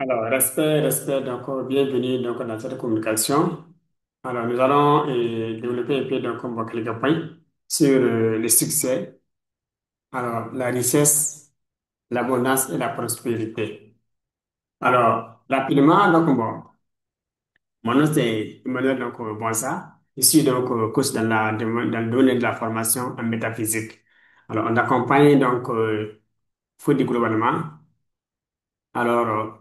Alors, respect, donc, bienvenue donc, dans cette communication. Alors, nous allons développer un peu donc, bon, quelques points sur le succès, alors, la richesse, l'abondance et la prospérité. Alors, rapidement, donc, bon, mon nom c'est Emmanuel donc, Bonsa. Je suis donc coach dans le domaine de la formation en métaphysique. Alors, on accompagne donc Food globalement. Alors,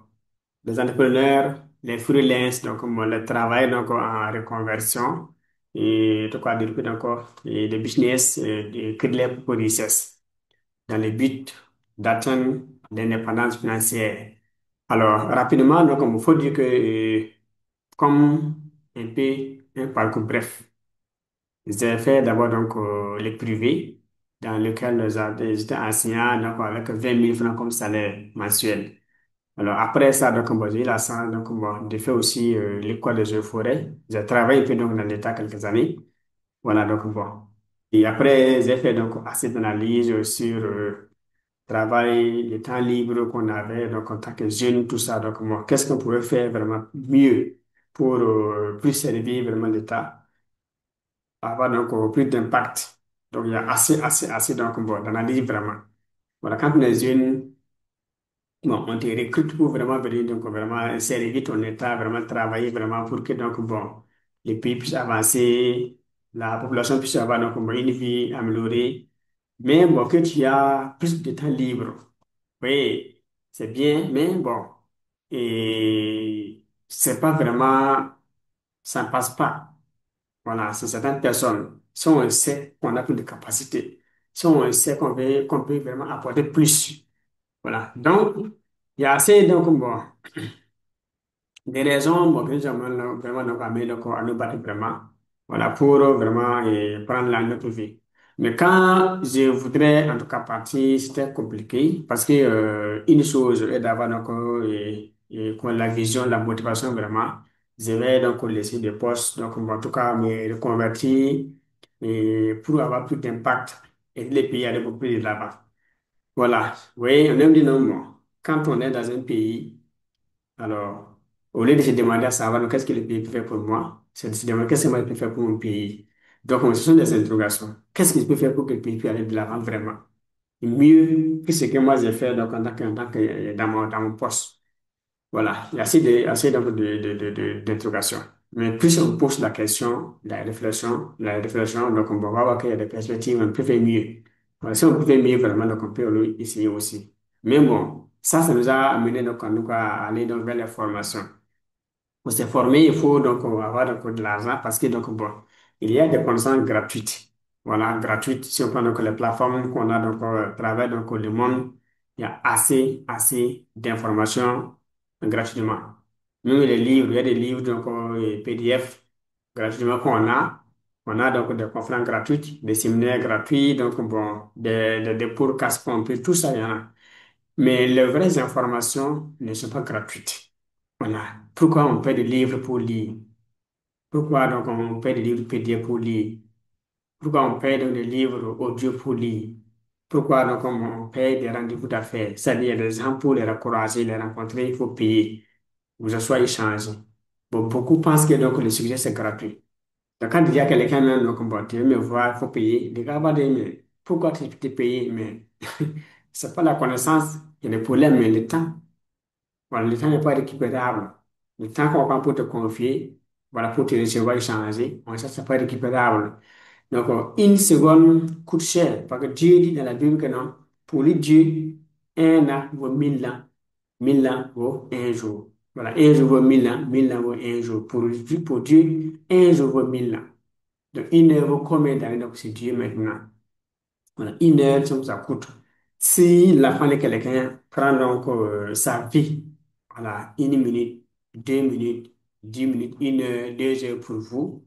les entrepreneurs, les freelances, donc le travail donc, en reconversion et de quoi développer donc, et des business de créer pour richesse dans le but d'atteindre l'indépendance financière. Alors, rapidement, donc, il faut dire que comme un peu un parcours bref, j'ai fait d'abord donc le privé dans lequel j'étais enseignant donc, avec 20 000 francs comme salaire mensuel. Alors après ça, donc, bon, j'ai eu la chance donc, bon, de faire aussi l'école des eaux et forêts. J'ai travaillé un peu donc, dans l'État quelques années. Voilà, donc bon. Et après, j'ai fait donc assez d'analyse sur travail, le temps libre qu'on avait donc, en tant que jeune, tout ça. Donc, bon, qu'est-ce qu'on pouvait faire vraiment mieux pour plus servir vraiment l'État, avoir donc plus d'impact. Donc, il y a assez donc, bon, d'analyse vraiment. Voilà, quand on est jeune, bon, on te recrute pour vraiment venir, donc vraiment servir ton État, vraiment travailler vraiment pour que donc, bon, les pays puissent avancer, la population puisse avoir donc, bon, une vie améliorée. Mais bon, que tu as plus de temps libre, oui, c'est bien, mais bon, et c'est pas vraiment, ça ne passe pas. Voilà, c'est certaines personnes, si on sait qu'on a plus de capacité, si on sait qu'on peut vraiment apporter plus. Voilà. Donc, il y a assez, donc, bon, des raisons, bon, que nous avons vraiment donc, amené donc, à nous battre vraiment, voilà, pour vraiment prendre la notre vie. Mais quand je voudrais, en tout cas, partir, c'était compliqué parce que une chose est d'avoir donc, quoi, la vision, la motivation vraiment. Je vais donc laisser des postes, donc, bon, en tout cas, me reconvertir et pour avoir plus d'impact et les pays aller beaucoup plus de l'avant. Voilà. Oui, on aime dire non, bon. Quand on est dans un pays, alors, au lieu de se demander à savoir donc, qu'est-ce que le pays peut faire pour moi, c'est de se demander qu'est-ce que moi je peux faire pour mon pays. Donc, ce sont des interrogations. Qu'est-ce que je peux faire pour que le pays puisse aller de l'avant vraiment? Et mieux que ce que moi j'ai fait donc, en tant que dans mon poste. Voilà, il y a assez donc d'interrogations. Mais plus on pose la question, la réflexion, donc on va voir qu'il y a des perspectives, on peut faire mieux. Voilà, si on peut faire mieux, vraiment, donc on peut essayer aussi. Mais bon, ça nous a amené donc, en tout cas, à aller donc, vers la formation. Pour se former, il faut donc avoir donc, de l'argent parce que donc, bon, il y a des connaissances gratuites. Voilà, gratuites. Si on prend donc les plateformes qu'on a donc à travers donc, le monde, il y a assez d'informations gratuitement. Même les livres, il y a des livres donc PDF gratuitement qu'on a. On a donc des conférences gratuites, des séminaires gratuits, donc bon, des podcasts complets, tout ça, il y en a. Mais les vraies informations ne sont pas gratuites. Voilà. Pourquoi on paie des livres pour lire? Pourquoi donc on paie des livres PDF pour lire? Pourquoi on paie donc des livres audio pour lire? Pourquoi donc on paie des rendez-vous d'affaires? C'est-à-dire les gens pour les encourager, les rencontrer, il faut payer. Vous asseoir échanger. Bon, beaucoup pensent que donc le sujet c'est gratuit. Donc quand il y a quelqu'un même donc bon, tu veux me voir, il faut payer. Les gars vont dire, mais pourquoi tu t'es payé? Mais c'est pas la connaissance qui est le problème, mais le temps. Voilà, le temps n'est pas récupérable. Le temps qu'on prend pour te confier, voilà, pour te recevoir échanger, ça, c'est pas récupérable. Donc, une seconde coûte cher, parce que Dieu dit dans la Bible que non, pour lui, Dieu, un an vaut 1000 ans, 1000 ans vaut un jour. Voilà, un jour vaut 1000 ans, 1000 ans vaut un jour. Pour Dieu, un jour vaut 1000 ans. Donc, une heure vaut combien d'années? Donc, c'est Dieu maintenant. Voilà, une heure, ça coûte. Si la fin de quelqu'un prend donc sa vie, voilà, 1 minute, 2 minutes, 10 minutes, 1 heure, 2 heures pour vous,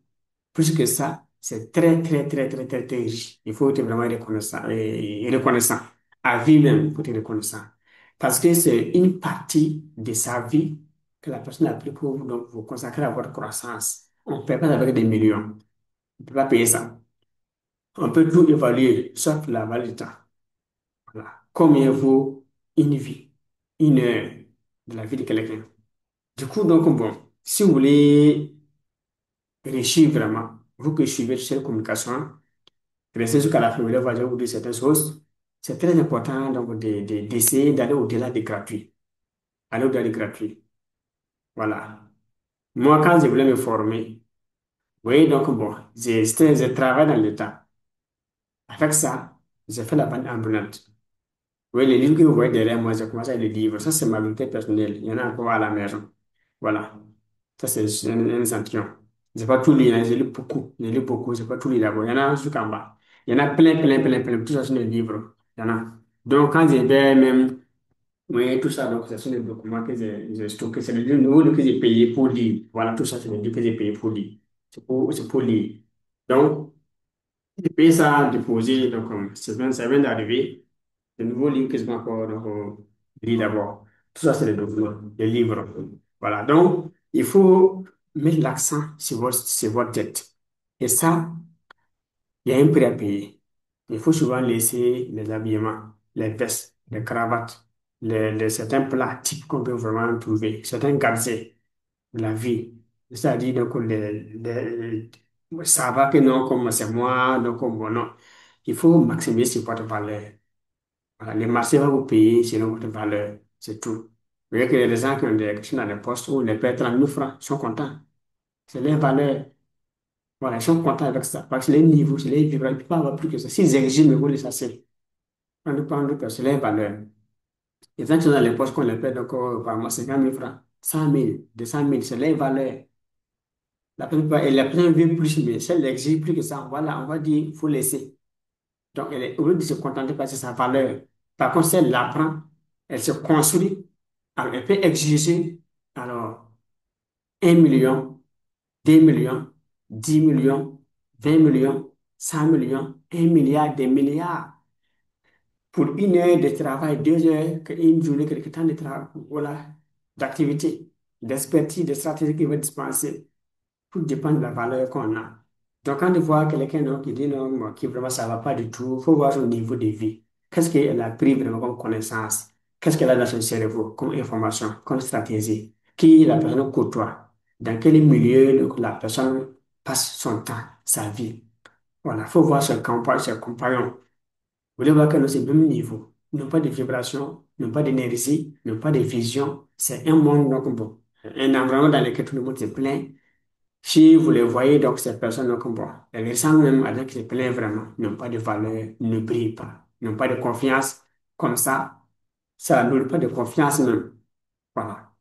plus que ça, c'est très riche. Il faut être vraiment reconnaissant, reconnaissant. À vie même, il faut être reconnaissant. Parce que c'est une partie de sa vie que la personne a pris pour vous, donc vous consacrer à votre croissance. On ne peut pas avec des millions. On ne peut pas payer ça. On peut tout évaluer, sauf la valeur du temps. Voilà. Combien vaut une vie? 1 heure. de la vie de quelqu'un. Du coup, donc, bon, si vous voulez réussir vraiment, vous que suivez cette communication, restez jusqu'à la fin, vous allez vous dire certaines choses. C'est très important donc d'essayer d'aller au-delà des gratuits. Aller au-delà des gratuits. Voilà. Moi, quand je voulais me former, oui, donc bon, j'ai travaillé dans l'État. Avec ça, j'ai fait la bande ambulante. Oui, les livres que vous voyez derrière moi, j'ai commencé à les livres. Ça, c'est ma bibliothèque personnelle. Il y en a encore à la maison. Voilà. Ça, c'est un échantillon. Je n'ai pas tout lu, hein. J'ai lu beaucoup. J'ai lu beaucoup. Je n'ai pas tout lu d'abord. Il y en a jusqu'en bas. Il y en a plein, plein, plein, plein. Tout ça, c'est des livres. Il y en a. Donc, quand j'ai vais même, oui, tout ça, donc, ce sont des documents que j'ai stockés. C'est le nouveau que j'ai payé pour lire. Voilà, tout ça, c'est le livre que j'ai payé pour lire. C'est pour lire. Donc, j'ai payé ça, déposé. Donc, ça vient d'arriver. Le nouveau livre que je vais encore donc, lire d'abord. Tout ça, c'est les documents, les livres. Voilà. Donc, il faut mettre l'accent sur votre tête. Et ça, il y a un prix à payer. Il faut souvent laisser les habillements, les vestes, les cravates, certains plats types qu'on peut vraiment trouver, certains gadgets de la vie. C'est-à-dire, donc, ça va que non, comme c'est moi, donc, comme bon, non. Il faut maximiser sur votre valeur. Voilà, les marchés vont vous payer selon votre valeur. C'est tout. Vous voyez qu'il y a des gens qui sont dans des postes où les paient 30 000 francs, ils sont contents. C'est leur valeur. Voilà, ils sont contents avec ça. Parce que les niveaux, c'est les vivants, ils ne peuvent pas avoir plus que ça. S'ils exigent, mais vous les chassez. Prendre que c'est leur valeur. Les gens qui sont dans les postes qu'on les paie donc, par mois 50 000 francs, 100 000, 200 000, c'est leur valeur. La plupart, et la personne veut plus, mais si elle exige plus que ça, voilà, on va dire, il faut laisser. Donc, au lieu de se contenter parce que sa valeur. Par contre, si elle l'apprend, elle se construit, alors elle peut exiger alors 1 million, 2 millions, 10 millions, 20 millions, 100 millions, 1 milliard, des milliards pour 1 heure de travail, 2 heures, une journée, quelque temps de travail, voilà, d'activité, d'expertise, de stratégie qu'il va dispenser. Tout dépend de la valeur qu'on a. Donc, quand on voit quelqu'un donc, qui dit non, moi, qui vraiment ça ne va pas du tout, il faut voir son niveau de vie. Qu'est-ce qu'elle a pris vraiment comme connaissance? Qu'est-ce qu'elle a dans son cerveau comme information, comme stratégie? Qui la personne côtoie? Dans quel milieu donc, la personne passe son temps, sa vie? Voilà, il faut voir ses compagnons. Vous voulez voir que nous, c'est le même niveau. Ils n'ont pas de vibration, ils n'ont pas d'énergie, ils n'ont pas de vision. C'est un monde, donc bon, un environnement dans lequel tout le monde se plaint. Si vous les voyez, donc ces personnes, donc, bon, elles ressemblent même à des qui se plaignent vraiment, n'ont pas de valeur, ne brillent pas, n'ont pas de confiance. Comme ça n'ont pas de confiance même. Voilà.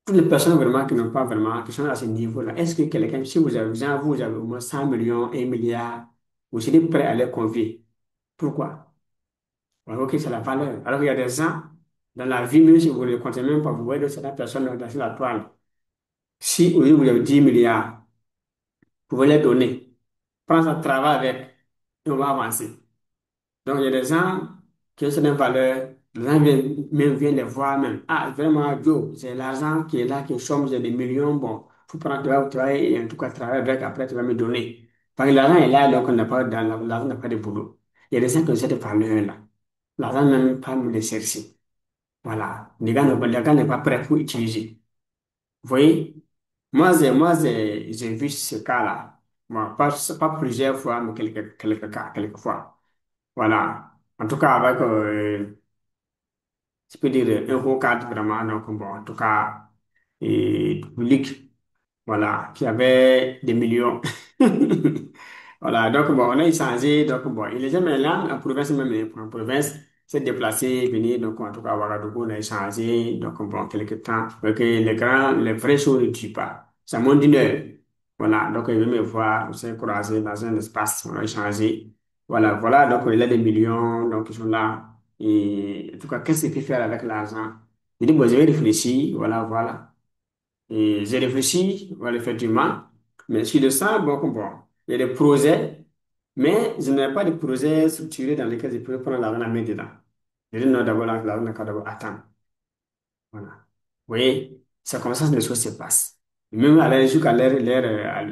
Toutes les personnes vraiment qui n'ont pas vraiment, qui sont à ce niveau-là, est-ce que quelqu'un, si vous avez, genre, vous avez au moins 100 millions, 1 milliard, vous serez prêt à les convier? Pourquoi? Voilà, ok, c'est la valeur. Alors qu'il y a des gens, dans la vie, même si vous ne les comptez même pas, vous voyez de certaines personnes dans la toile. Si aujourd'hui vous avez 10 milliards, vous pouvez les donner. Prends ça, travaille avec, et on va avancer. Donc, il y a des gens qui ont certaines valeurs, les gens viennent les voir même. Ah, vraiment, Joe, c'est l'argent qui est là, qui somme, j'ai des millions, bon, faut prendre, tu vas travailler, et en tout cas, travailler avec, après, tu vas me donner. Parce que l'argent est là, donc on n'a pas, l'argent n'a pas de boulot. Il y a des gens qui ont cette valeur-là. L'argent n'a même pas me les chercher. Voilà. Les gars n'est pas prêt pour utiliser. Vous voyez? J'ai vu ce cas-là. Bon, pas plusieurs fois, mais quelques cas, quelques fois. Voilà. En tout cas, avec, je peux dire, un haut cadre vraiment, donc bon, en tout cas, et public, voilà, qui avait des millions. Voilà, donc bon, on a échangé, donc bon, il est jamais là, en province même, en province, s'est déplacé, venir, donc en tout cas, à Ouagadougou, on a échangé, donc bon, quelques temps, parce que les vraies choses ne tuent pas. Ça monte d'une heure. Voilà, donc il veut me voir, on s'est croisé dans un espace, on a échangé. Voilà, donc il a des millions, donc ils sont là. Et en tout cas, qu'est-ce qu'il peut faire avec l'argent? Il dit, bon, je vais réfléchir, voilà. Et j'ai réfléchi, voilà, effectivement. Mais sur de ça, bon, il y a des projets, mais je n'ai pas de projets structurés dans lesquels je peux prendre l'argent la main dedans. Je dis non, d'abord, l'argent, d'abord, attends. Voilà. Vous voyez, c'est comme ça que les choses se passent. Et même à jusqu'à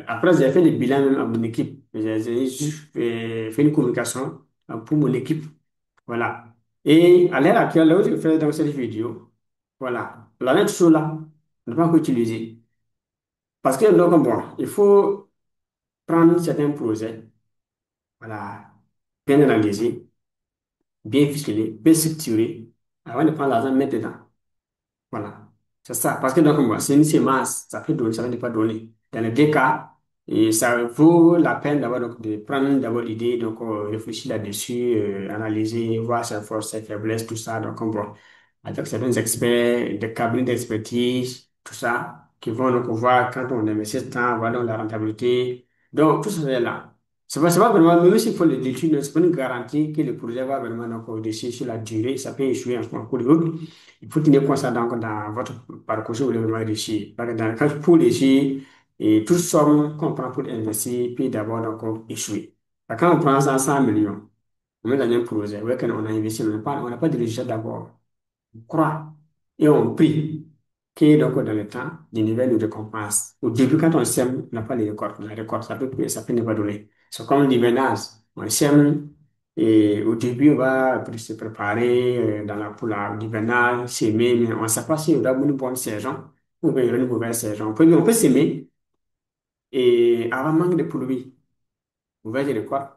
après, j'ai fait le bilan même à mon équipe. J'ai juste fait une communication pour mon équipe. Voilà. Et à l'heure actuelle, là où je fais dans cette vidéo, Voilà. La même chose là, ne pas encore utiliser. Parce que donc, bon, il faut prendre certains projets, voilà, bien analyser, bien ficeler, bien structurer, avant de prendre l'argent, mettre dedans. Voilà, c'est ça. Parce que donc, moi, c'est une semence, ça peut donner, ça ne peut pas donner. Dans les deux cas, et ça vaut la peine d'abord donc, de prendre d'abord l'idée, donc réfléchir là-dessus, analyser, voir ses forces, ses faiblesses, tout ça. Donc, bon, avec certains experts, des cabinets d'expertise, tout ça, qui vont donc voir quand on investit ce temps, voir donc la rentabilité. Donc, tout ça c'est là. C'est pas vraiment, même s'il faut le détruire, c'est pas une garantie que le projet va vraiment donc, réussir sur la durée. Ça peut échouer en cours de route. Il faut tenir compte ça donc, dans votre parcours si vous voulez vraiment réussir. Parce que dans le cas pour réussir, et toute somme qu'on prend pour investir, puis d'abord donc échouer. Parce que quand on prend 100 millions, on met dans un projet, ouais, qu'on a investi, on n'a pas de résultat d'abord. On croit et on prie qu'il y ait donc dans le temps des niveaux de récompense. Au début, quand on sème, on n'a pas les récoltes. La récolte, ça peut ne pas donner. C'est comme l'hivernage. On sème et au début, on va se préparer pour l'hivernage, s'aimer, mais on ne sait pas s'il y aura une bonne saison ou bien il y aura une mauvaise saison. On peut s'aimer et avoir manque de pluie, mauvaise récolte,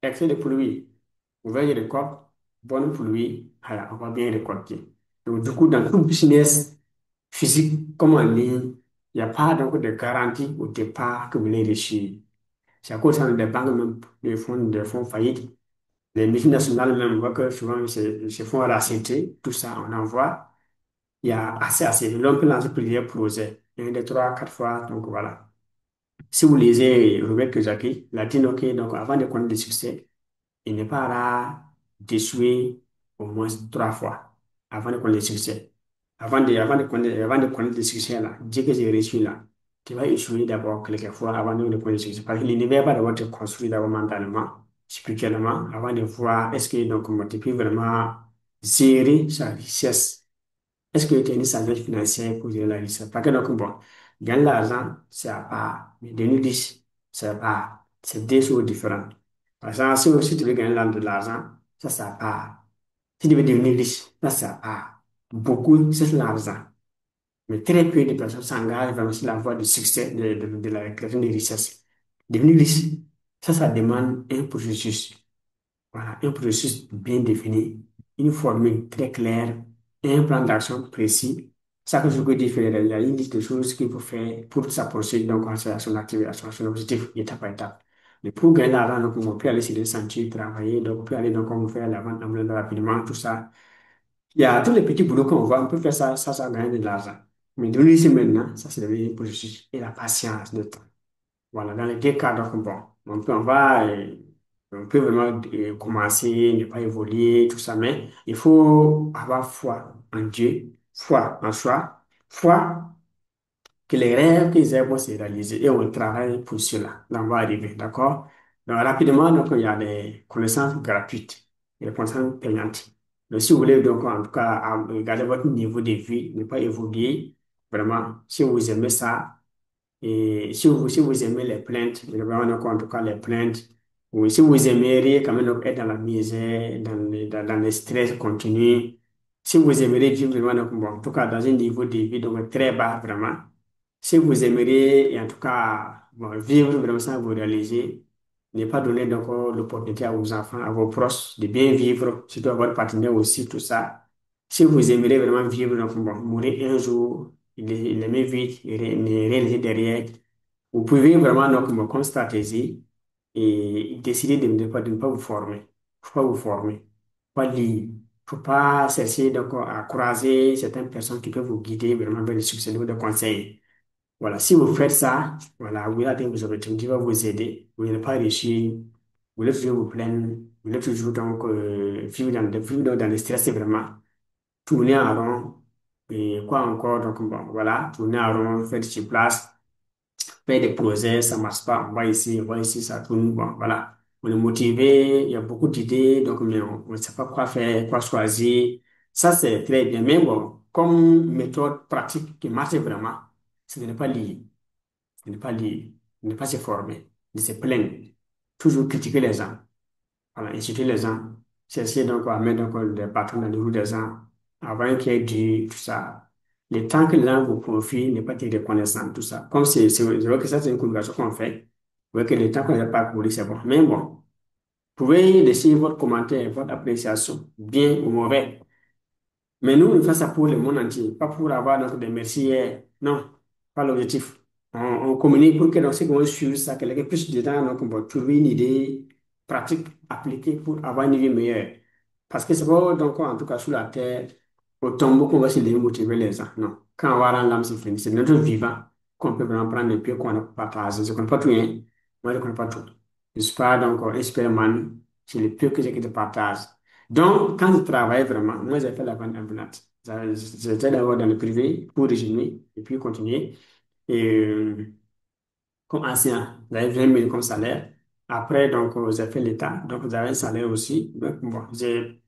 excès de pluie, mauvaise récolte, bonne pluie, voilà, on va bien récolter. Donc, du coup, dans tout business physique comme en ligne, il n'y a pas donc de garantie au départ que vous allez réussir. C'est à cause des banques même, des fonds faillites. Les multinationales même, on voit que souvent ces fonds rachetés, tout ça, on en voit. Il y a assez. L'on peut lancer plusieurs projets, un, deux, trois, quatre fois, donc voilà. Si vous lisez Robert Kiyosaki, il a dit ok, donc avant de connaître le succès, il n'est pas rare d'échouer au moins trois fois avant de connaître le succès. Avant de connaître le succès là, dire que j'ai réussi là, tu vas échouer d'abord quelques fois avant de connaître le succès. Parce que l'univers va d'abord te construire d'abord mentalement, spirituellement, avant de voir est-ce que donc, tu peux vraiment gérer sa richesse. Est-ce que tu as une sagesse financière pour gérer la richesse? Parce que donc, bon, gagner l'argent, c'est à part, mais devenir riche, c'est à part. C'est deux choses différentes. Par exemple, si tu veux gagner de l'argent, ça, c'est à part. Si tu veux devenir riche, ça, c'est à part. Beaucoup, c'est l'argent. Mais très peu de personnes s'engagent vraiment sur la voie du succès de la création de richesse. Devenir riche, ça demande un processus. Voilà, un processus bien défini, une formule très claire et un plan d'action précis. Ça que je peux dire, il y a une liste de choses qu'il faut faire pour s'approcher donc à son activité, à son objectif, étape par étape. Mais pour gagner l'argent, donc, on peut aller sur le sentier, travailler, donc on peut aller donc, on faire la vente rapidement, tout ça. Il y a tous les petits boulots qu'on voit, on peut faire ça gagner de l'argent. Mais de ici maintenant, ça c'est le processus et la patience de temps. Voilà, dans les deux cas, donc, bon, on peut vraiment commencer, ne pas évoluer, tout ça, mais il faut avoir foi en Dieu, foi en soi, foi que les rêves qu'ils aient vont se réaliser et on travaille pour cela. Là, on va arriver, d'accord? Donc, rapidement, donc, il y a des connaissances gratuites et des connaissances payantes. Donc, si vous voulez, donc, en tout cas, garder votre niveau de vie, ne pas évoluer, vraiment, si vous aimez ça, et si vous aimez les plaintes, vraiment, donc, en tout cas, les plaintes, ou si vous aimeriez quand même donc, être dans la misère, dans le stress continu, si vous aimeriez vivre vraiment, donc, bon, en tout cas, dans un niveau de vie donc, très bas, vraiment, si vous aimeriez, et en tout cas, bon, vivre vraiment sans vous réaliser, ne pas donner donc l'opportunité à vos enfants, à vos proches de bien vivre, surtout à votre partenaire aussi, tout ça. Si vous aimeriez vraiment vivre, donc, bon, mourir un jour, il aimer vite, ne réaliser derrière, vous pouvez vraiment donc, bon, comme stratégie et décider de ne pas vous former. Faut pas vous former. Faut pas lire. Faut pas chercher donc, à croiser certaines personnes qui peuvent vous guider vraiment vers le succès de conseils. Voilà, si vous faites ça, voilà, vous allez vos objectifs qui va vous aider. Vous n'allez pas réussir, vous voulez toujours vous plaindre, vous voulez toujours donc vivre dans le stress, c'est vraiment tourner en rond. Et quoi encore, donc bon, voilà, tourner en rond, faire du place, faire des projets, ça marche pas, on va ici, ça tourne, bon, voilà. On est motivé, il y a beaucoup d'idées, donc mais on ne sait pas quoi faire, quoi choisir. Ça, c'est très bien. Mais bon, comme méthode pratique qui marche vraiment, ce n'est pas lié de ne pas lire, de ne pas se former, de se plaindre, toujours critiquer les gens, voilà, insulter les gens, chercher donc à mettre donc des bâtons dans les roues des gens. avant qu'il y ait du, tout ça. Le temps que les gens vous confient n'est pas très reconnaissant, tout ça. Comme je vois que ça, c'est une communication qu'on fait. Vous voyez que le temps qu'on n'a pas parcouru, c'est bon. Mais bon, vous pouvez laisser votre commentaire, votre appréciation, bien ou mauvais. Mais nous, on fait ça pour le monde entier, pas pour avoir notre des merci hier. Non, pas l'objectif. On communique pour que dans ce qu'on suive ça, que les plus de temps, donc on va trouver une idée pratique appliquée pour avoir une vie meilleure. Parce que c'est pas donc en tout cas sur la terre, au tombeau qu'on va se motiver les gens. Non. Quand on va rendre l'âme, c'est fini. C'est notre vivant qu'on peut vraiment prendre et puis qu'on a partagé. Je ne connais pas tout, hein. Moi, je ne connais pas tout. Je ne suis pas donc expérimenté. C'est le peu que j'ai que de partage. Donc, quand je travaillais vraiment, moi, j'ai fait la vente ambulante. J'étais d'abord dans le privé pour résumer et puis continuer. Et comme ancien, j'avais 20 000 comme salaire. Après, donc, j'ai fait l'État. Donc, j'avais un salaire aussi. Donc, bon, j'ai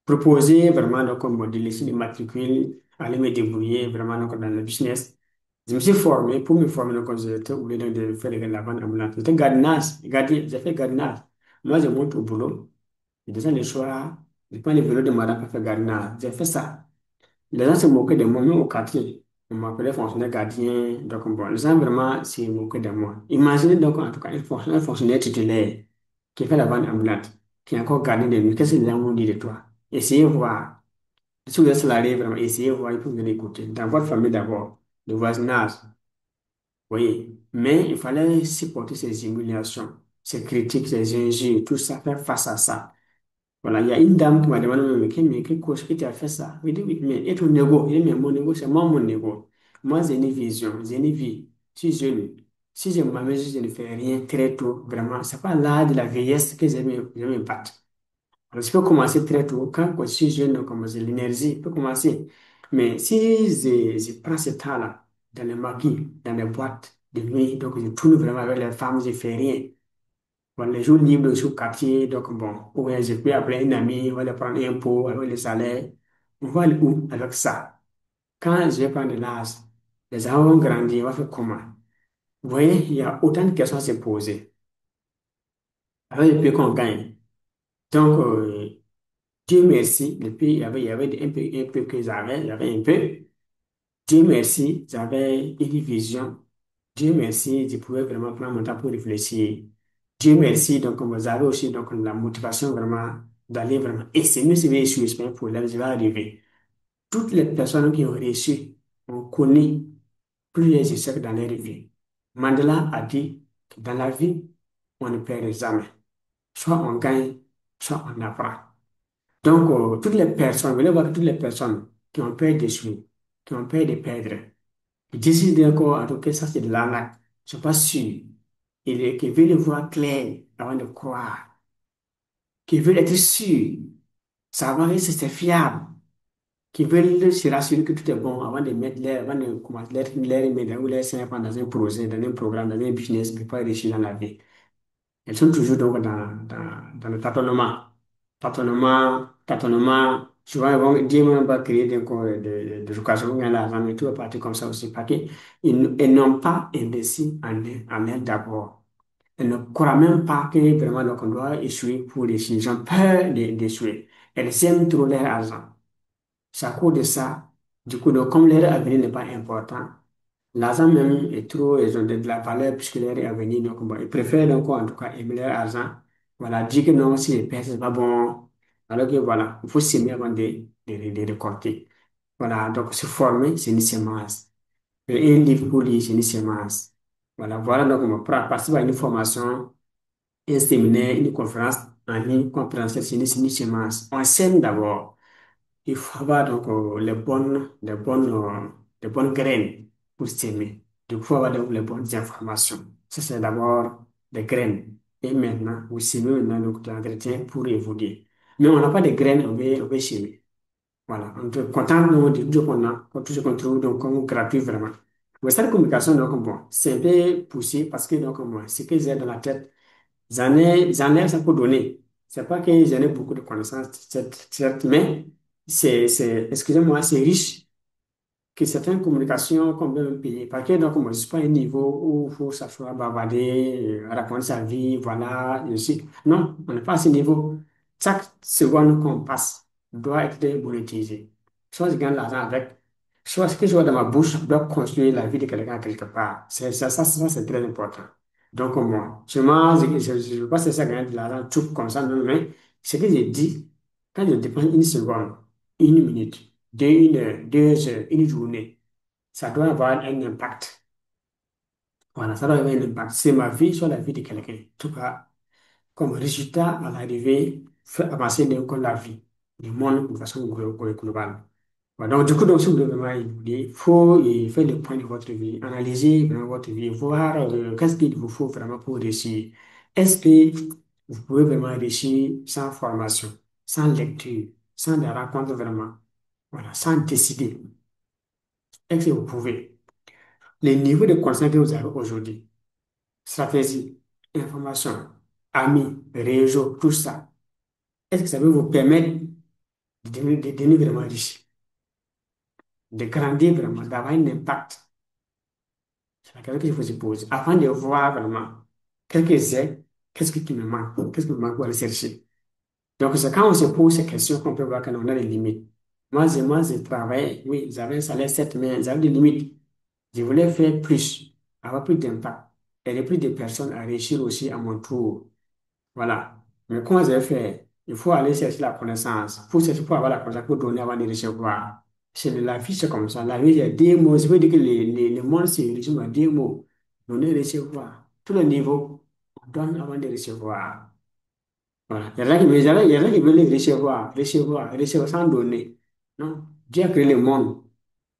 proposé vraiment donc, comme de laisser les matricules, aller me débrouiller vraiment donc, dans le business. Je me suis formé, pour me former, donc, j'étais obligé donc, de faire la vente ambulante. J'étais gardiennage, j'ai fait gardiennage. Moi, je monte au boulot. Je descends le soir, je prends le vélo de madame pour faire gardiennage. J'ai fait ça. Les gens se moquaient de moi, même au quartier. On m'appelait fonctionnaire gardien. Donc, bon, les gens vraiment se moquaient de moi. Imaginez donc, en tout cas, un fonctionnaire titulaire qui fait la vente ambulante, qui est encore gardien de nuit. Qu'est-ce que les gens vont dire de toi? Essayez de voir. Si vous êtes salarié, vraiment, essayez de voir, il faut venir écouter. Dans votre famille d'abord, le voisinage, vous voyez. Mais il fallait supporter ces humiliations, ces critiques, ces injures, tout ça, faire face à ça. Voilà, il y a une dame qui m'a demandé, mais quelle cause que tu as fait ça? Je dit, oui, mais et ton ego? Il dit, mais mon ego, c'est moi mon ego. Moi, j'ai une vision, j'ai une vie. Si je jeune. Si je m'amuse, je ne fais rien très tôt, vraiment, c'est pas l'âge de la vieillesse que je me battre. Alors, je peux commencer très tôt. Quand je suis jeune, donc, comme j'ai l'énergie, je peux commencer. Mais si je prends ce temps-là, dans les maquis, dans les boîtes de nuit, donc je tourne vraiment avec les femmes, je fais rien. Bon, les jours libres sur quartier, donc bon, ou bien je peux appeler un ami, on va aller prendre un pot avec le salaire. On va aller où avec ça? Quand je vais prendre de l'âge, les enfants vont grandir, on va faire comment? Vous voyez, il y a autant de questions à se poser. Avec le peu qu'on gagne. Donc, Dieu merci, depuis, il y avait un peu que j'avais, j'avais un peu. Dieu merci, j'avais une vision. Dieu merci, je pouvais vraiment prendre mon temps pour réfléchir. Dieu merci, donc vous avez aussi donc, la motivation vraiment d'aller vraiment essayer. Même si vous échouez, c'est pas un problème, je vais arriver. Toutes les personnes qui ont réussi ont connu plusieurs échecs dans leur vie. Mandela a dit que dans la vie, on ne perd jamais. Soit on gagne, soit on apprend. Donc, toutes les personnes, vous allez voir que toutes les personnes qui ont peur d'échouer, qui ont peur de perdre, qui décident encore, en tout cas, ça c'est de l'arnaque, ne sont pas sûrs, et qui veulent le voir clair avant de croire, qui veulent être sûrs, savoir si c'est fiable, qui veulent se rassurer que tout est bon avant de mettre avant de commencer leur main ou leur sein dans un projet, dans un programme, dans un business, pour pas réussir dans la vie. Elles sont toujours donc dans le tâtonnement. Tâtonnement, tâtonnement. Souvent, ils vont dire même pas créer des occasions où il y a l'argent, mais tout est parti comme ça aussi. Parce qu'ils n'ont pas investi en elles d'abord. Elles ne croient même pas que vraiment donc, on doit échouer pour réussir. Ils ont peur d'échouer. Elles aiment trop leur argent. C'est à cause de ça. Du coup, donc, comme leur avenir n'est pas important, l'argent même est trop, ils ont de la valeur puisque leur avenir, donc bon, ils préfèrent donc en tout cas aimer leur argent. Voilà, dire que non, si les perds, c'est pas bon. Alors que voilà, il faut s'aimer avant de récolter. Voilà, donc se former, c'est une semence. Et un livre pour lire, c'est une semence. Voilà, voilà, donc on va participer à une formation, un séminaire, une conférence en ligne, conférence, c'est une semence. On sème d'abord. Il faut avoir donc les bonnes graines pour s'aimer. Il faut avoir donc les bonnes informations. Ça, c'est d'abord les graines. Et maintenant, vous s'aimez maintenant donc de l'entretien pour évoluer. Mais on n'a pas de graines, on veut s'aimer. Voilà. On est content donc, de tout ce qu'on a, de tout ce qu'on trouve donc, comme gratuit vraiment. Mais cette communication, donc, bon, c'est un peu poussé parce que donc, moi, ce que j'ai dans la tête, j'en ai ça pour donner. C'est pas que j'en ai beaucoup de connaissances, certes, mais excusez-moi, c'est riche que certaines communications qu'on peut me payer. Parce que donc, moi, je suis pas à un niveau où il faut s'asseoir, bavarder, raconter sa vie, voilà, je suis. Non, on n'est pas à ce niveau. Chaque seconde qu'on passe doit être monétisée. Soit je gagne l'argent avec, soit ce que je vois dans ma bouche doit construire la vie de quelqu'un quelque part. Ça, c'est très important. Donc, moi, seulement, je ne veux pas chercher à gagner de l'argent tout comme ça, non, mais ce que j'ai dit, quand je dépense une seconde, une minute, une heure, 2 heures, une journée, ça doit avoir un impact. Voilà, ça doit avoir un impact. C'est ma vie, soit la vie de quelqu'un. En tout cas, comme résultat à l'arrivée, faire avancer donc la vie, du monde de façon globale. Voilà, donc, du coup, donc, si vous devez vraiment évoluer, il faut faire le point de votre vie, analyser vraiment votre vie, voir qu'est-ce qu'il vous faut vraiment pour réussir. Est-ce que vous pouvez vraiment réussir sans formation, sans lecture, sans des rencontres vraiment, voilà, sans décider? Est-ce que vous pouvez? Les niveaux de conscience que vous avez aujourd'hui, stratégie, information, amis, réseau, tout ça, est-ce que ça peut vous permettre de devenir vraiment riche, de grandir vraiment, d'avoir un impact? C'est la question qu'il faut se poser afin de voir vraiment qu'est-ce que c'est, qu'est-ce qui me manque, qu'est-ce qui me manque pour aller chercher. Donc, c'est quand on se pose ces questions qu'on peut voir qu'on a des limites. Moi, je travaille, oui, j'avais un salaire, certes, mais j'avais des limites. Je voulais faire plus, avoir plus d'impact, aider plus de personnes à réussir aussi à mon tour. Voilà. Mais comment j'ai fait? Il faut aller chercher la connaissance. Pour avoir la connaissance, pour donner avant de recevoir. C'est la vie, c'est comme ça. La vie, il y a deux mots. Ça veut dire que le monde se résume à deux mots. Donner, recevoir. Tous les niveaux, on donne avant de recevoir. Voilà. Il y en a qui veulent recevoir, recevoir, recevoir sans donner. Non. Dieu a créé le monde.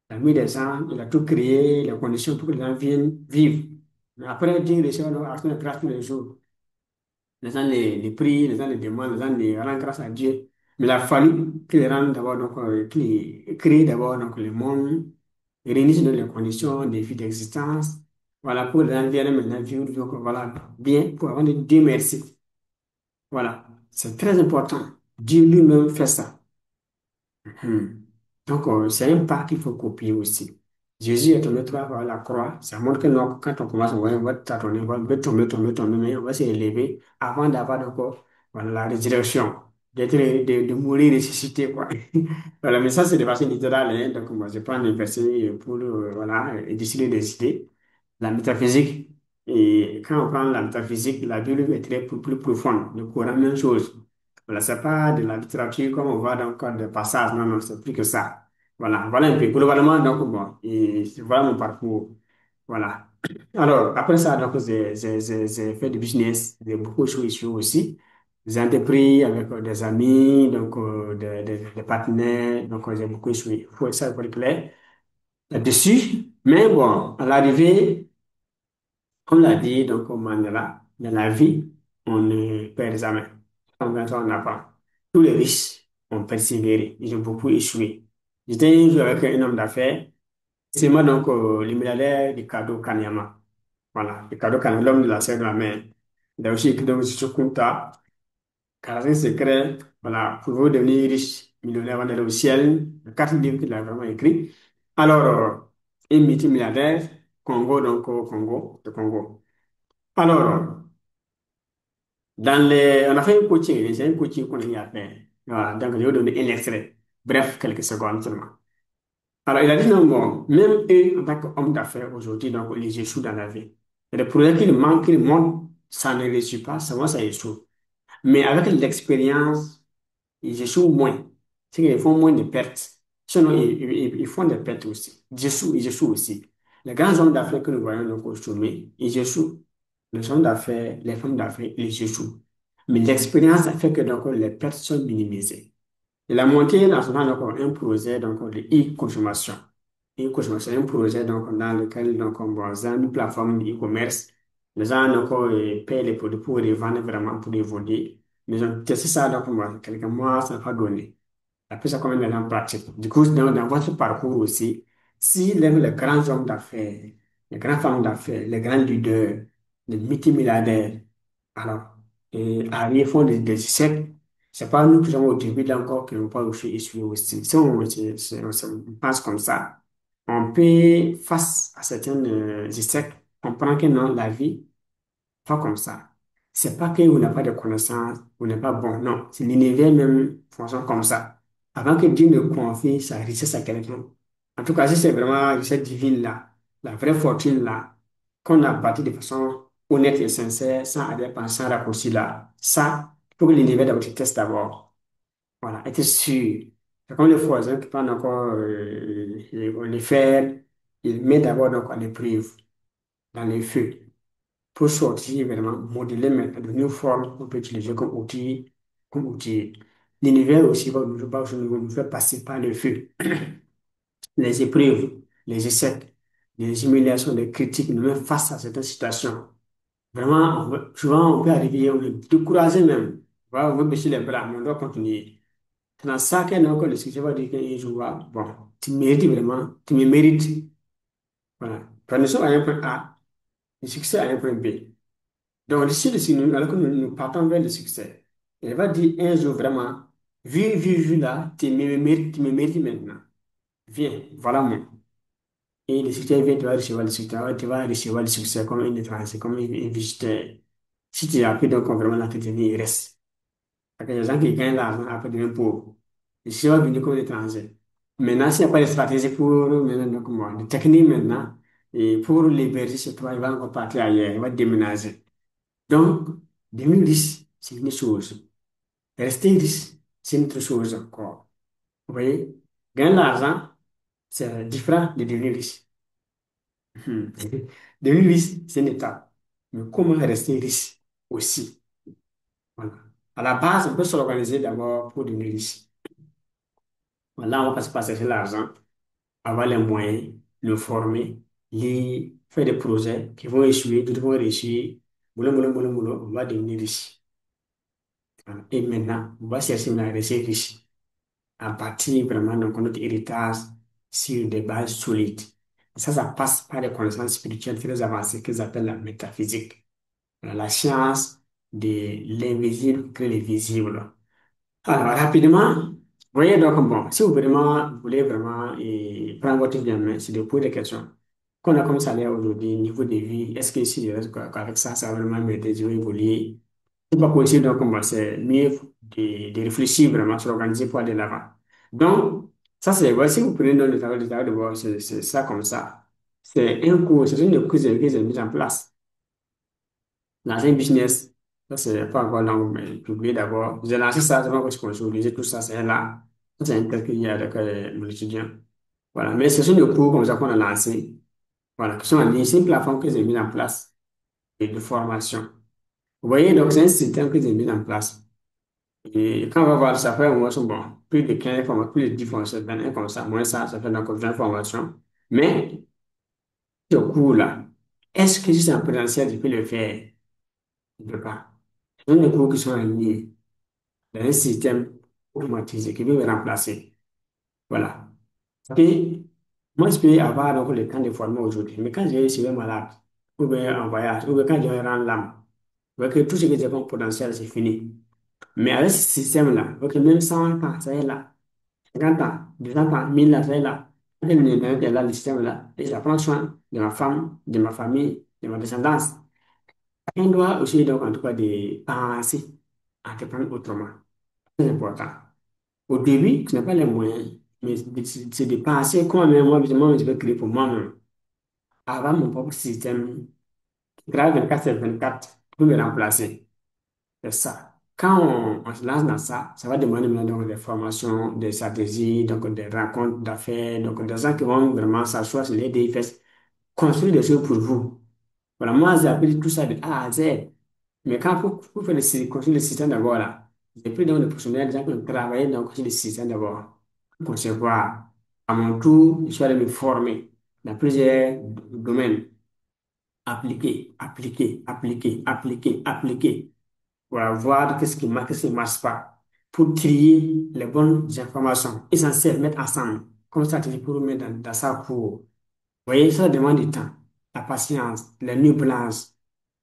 Il a mis des gens, il a tout créé, les conditions pour que les gens viennent vivre. Mais après, Dieu reçoit nos actions de grâce tous les jours. Les gens les prient, les gens les demandent, les gens les rendent grâce à Dieu. Mais il a fallu qu'il rende d'abord, donc, qu'il crée d'abord donc, le monde, et réunisse donc les conditions de vie d'existence. Voilà, pour que les gens viennent maintenant vivre, donc voilà, bien, pour avoir de Dieu merci. Voilà, c'est très important. Dieu lui-même fait ça. Hmm. Donc, c'est un pas qu'il faut copier aussi. Jésus est tombé trois fois à la croix. Ça montre que non, quand on commence, on va tâtonner, on va tomber, tomber, tomber, mais on va s'élever avant d'avoir encore voilà, la résurrection, de mourir ressuscité, quoi. Voilà, mais ça, c'est de façon littérale, hein. Donc, moi, je prends un verset pour, voilà, et décider. La métaphysique, et quand on prend la métaphysique, la Bible est très plus profonde. Le Coran, même chose. Voilà, c'est pas de la littérature comme on voit dans le code de passage. Non, non, c'est plus que ça. Voilà un peu. Globalement, donc, bon, et voilà mon parcours. Voilà. Alors, après ça, donc, j'ai fait du business, j'ai beaucoup échoué aussi. J'ai entrepris avec des amis, donc, des partenaires, donc, j'ai beaucoup échoué. Ça, il faut être clair là-dessus. Mais bon, à l'arrivée, on l'a dit, donc, au Mandela, dans la vie, on ne perd jamais. On apprend. Tous les riches ont persévéré. Ils ont beaucoup échoué. J'étais un jour avec un homme d'affaires. C'est moi, donc, le milliardaire Ricardo Kanyama. Voilà, Ricardo Kanyama, l'homme de la serre de la mer. Il a aussi écrit dans ce Kunta, 45 secrets, voilà, pour vous devenir riche, millionnaire avant d'aller au ciel. Les 4 livres qu'il a vraiment écrit. Alors, un multimilliardaire, Congo, donc, au Congo, le Congo. Alors, on a fait un coaching, c'est un coaching qu'on a eu à faire. Voilà, donc je vais vous donner un extrait. Bref, quelques secondes seulement. Alors, il a dit non, bon, même eux, en tant qu'hommes d'affaires aujourd'hui, donc, ils échouent dans la vie. Et le projet qu'ils montrent, ça ne réussit pas, seulement ça échoue. Mais avec l'expérience, ils échouent moins. C'est qu'ils font moins de pertes. Sinon, ils font des pertes aussi. Ils échouent aussi. Les grands hommes d'affaires que nous voyons donc au sommet, ils échouent. Les hommes d'affaires, les femmes d'affaires, ils échouent. Mais l'expérience a fait que donc, les pertes sont minimisées. Il a monté dans ce moment donc, un projet donc, de e-consommation. E-consommation, un projet donc, dans lequel donc, on va dans une plateforme de e-commerce. Les gens donc, paient les produits pour les vendre vraiment, pour les vendre. Mais ont testé ça donc, quelques mois, ça n'a pas donné. Après, ça comme en pratique. Du coup, dans votre parcours aussi, si les grands hommes d'affaires, les grandes femmes d'affaires, les grands leaders, les multimilliardaires, alors, arrivent, font des siècles, c'est pas nous qui sommes au début là encore qui n'ont pas échoué aussi. Si on pense comme ça, on peut, face à certains échecs, comprendre que non, la vie, pas comme ça. C'est pas que vous n'avez pas de connaissances, vous n'êtes pas bon. Non, c'est l'univers même fonctionne comme ça. avant que Dieu ne confie sa richesse à quelqu'un. En tout cas, si c'est vraiment la richesse divine là, la vraie fortune là, qu'on a bâtie de façon honnête et sincère, sans arrière-pensée, sans raccourci là, ça, il faut que l'univers d'abord te teste d'abord. Voilà, être sûr. C'est comme les voisins qui prennent encore les fer, ils mettent d'abord donc à l'épreuve, dans les feux, pour sortir vraiment, modeler maintenant de nouvelles formes qu'on peut utiliser comme outil, comme outil. L'univers aussi va nous faire passer par le feu, les épreuves, les échecs, les humiliations, les critiques, nous mettent face à certaines situations. Vraiment, souvent, on peut arriver, on est découragé même. Voilà, on veut baisser les bras, mais on doit continuer. C'est dans ça qu'un homme, le succès va dire qu'un jour, ah, bon, tu mérites vraiment, tu me mérites. Voilà. Quand nous sommes à un point A, le succès à un point B. Donc, d'ici, alors que nous partons vers le succès, il va dire un jour vraiment, vu là, tu me mérites maintenant. Viens, voilà moi. Et le succès vient, tu vas recevoir le succès, tu vas recevoir le succès comme un étranger, comme un visiteur. Si tu as appris donc vraiment là, te tenir, il reste. Parce que les gens qui gagnent l'argent après deviennent pauvres. Et si on va venir comme des étrangers. Maintenant, s'il n'y a pas de stratégie pour maintenant, donc, moi, de technique maintenant, et pour l'héberger chez toi, il va encore partir ailleurs, il va déménager. Donc, devenir riche, c'est une chose. Rester riche, c'est une autre chose encore. Vous voyez? Gagner l'argent, c'est différent de devenir riche. Hmm. Devenir riche, c'est une étape. Mais comment rester riche aussi? Voilà. À la base, on peut s'organiser d'abord pour devenir riche. Voilà, on va passer par chercher l'argent, avoir les moyens, le former, faire des projets qui vont échouer, d'autres vont réussir. Boulot, on va devenir riche. Voilà. Et maintenant, on va chercher à rester riche à partir vraiment de notre héritage sur des bases solides. Ça passe par des connaissances spirituelles très avancées qu'ils appellent la métaphysique. Voilà, la science de l'invisible que le visible. Alors, rapidement, vous voyez donc, bon, si vous voulez vraiment prendre votre vie en main, c'est de poser des questions. Qu'on a comme salaire aujourd'hui, niveau de vie, est-ce que si je reste avec ça, ça va vraiment m'aider, je vais évoluer. C'est pas possible, donc, bon, c'est mieux de réfléchir vraiment, se organiser pour aller de l'avant. Donc, ça, c'est, voici, vous prenez dans le travail de voir, c'est ça comme ça. C'est un cours, c'est une cours que j'ai mis en place. Dans un business, ça c'est pas encore long, mais publié d'abord. J'ai lancé ça avant que je consolidé tout ça, c'est là. Ça, c'est un tel qu'il y a avec mon étudiant. Voilà, mais ce sont des cours comme ça qu'on a lancé. Voilà, qui sont en ligne. C'est une plateforme que j'ai mis en place et de formation. Vous voyez, donc c'est un système que j'ai mis en place. Et quand on va voir, ça fait au moins, bon, plus de 15 formations, plus de 10 formations, 21 comme ça, moins ça fait donc 20 formations. Mais, ce cours-là, est-ce que si c'est en présentiel, je peux le faire? Je ne peux pas. Ce sont des cours qui sont en ligne, dans un système automatisé qui veut me remplacer. Voilà. Et moi, je peux avoir donc le temps de former aujourd'hui, mais quand je suis malade, ou bien en voyage, ou bien quand je rends l'âme, voyez que tout ce que j'ai comme potentiel, c'est fini. Mais avec ce système-là, ok, même 100 ans, ça est là. 50 ans, 200 ans, 1000 ans, ça est là. Quand l'Internet est là, le système est là, et ça prend soin de ma femme, de ma famille, de ma descendance. On doit aussi, donc, en tout cas, de penser, entreprendre autrement. C'est important. Au début, tu n'as pas les moyens, mais c'est de penser comment même moi, je vais créer pour moi-même. Avoir mon propre système, qui travaille 24 sur 24 pour me remplacer. C'est ça. Quand on se lance dans ça, ça va demander maintenant donc des formations, des stratégies, donc des rencontres d'affaires, donc des gens qui vont vraiment s'asseoir sur les DFS, construire des choses pour vous. Voilà, moi, j'ai appris tout ça de A à Z. Mais quand vous faites construire le système d'abord, là, j'ai pris donc des professionnels, des gens qui ont travaillé dans construire le système d'abord. Concevoir. À mon tour, je suis allé me former dans plusieurs domaines. Appliquer. Voilà, voir qu'est-ce qui ne marche pas. Pour trier les bonnes informations essentielles, mettre ensemble, comme stratégie pour mettre dans ça pour. Vous voyez, ça demande du temps, la patience, les nuits blanches,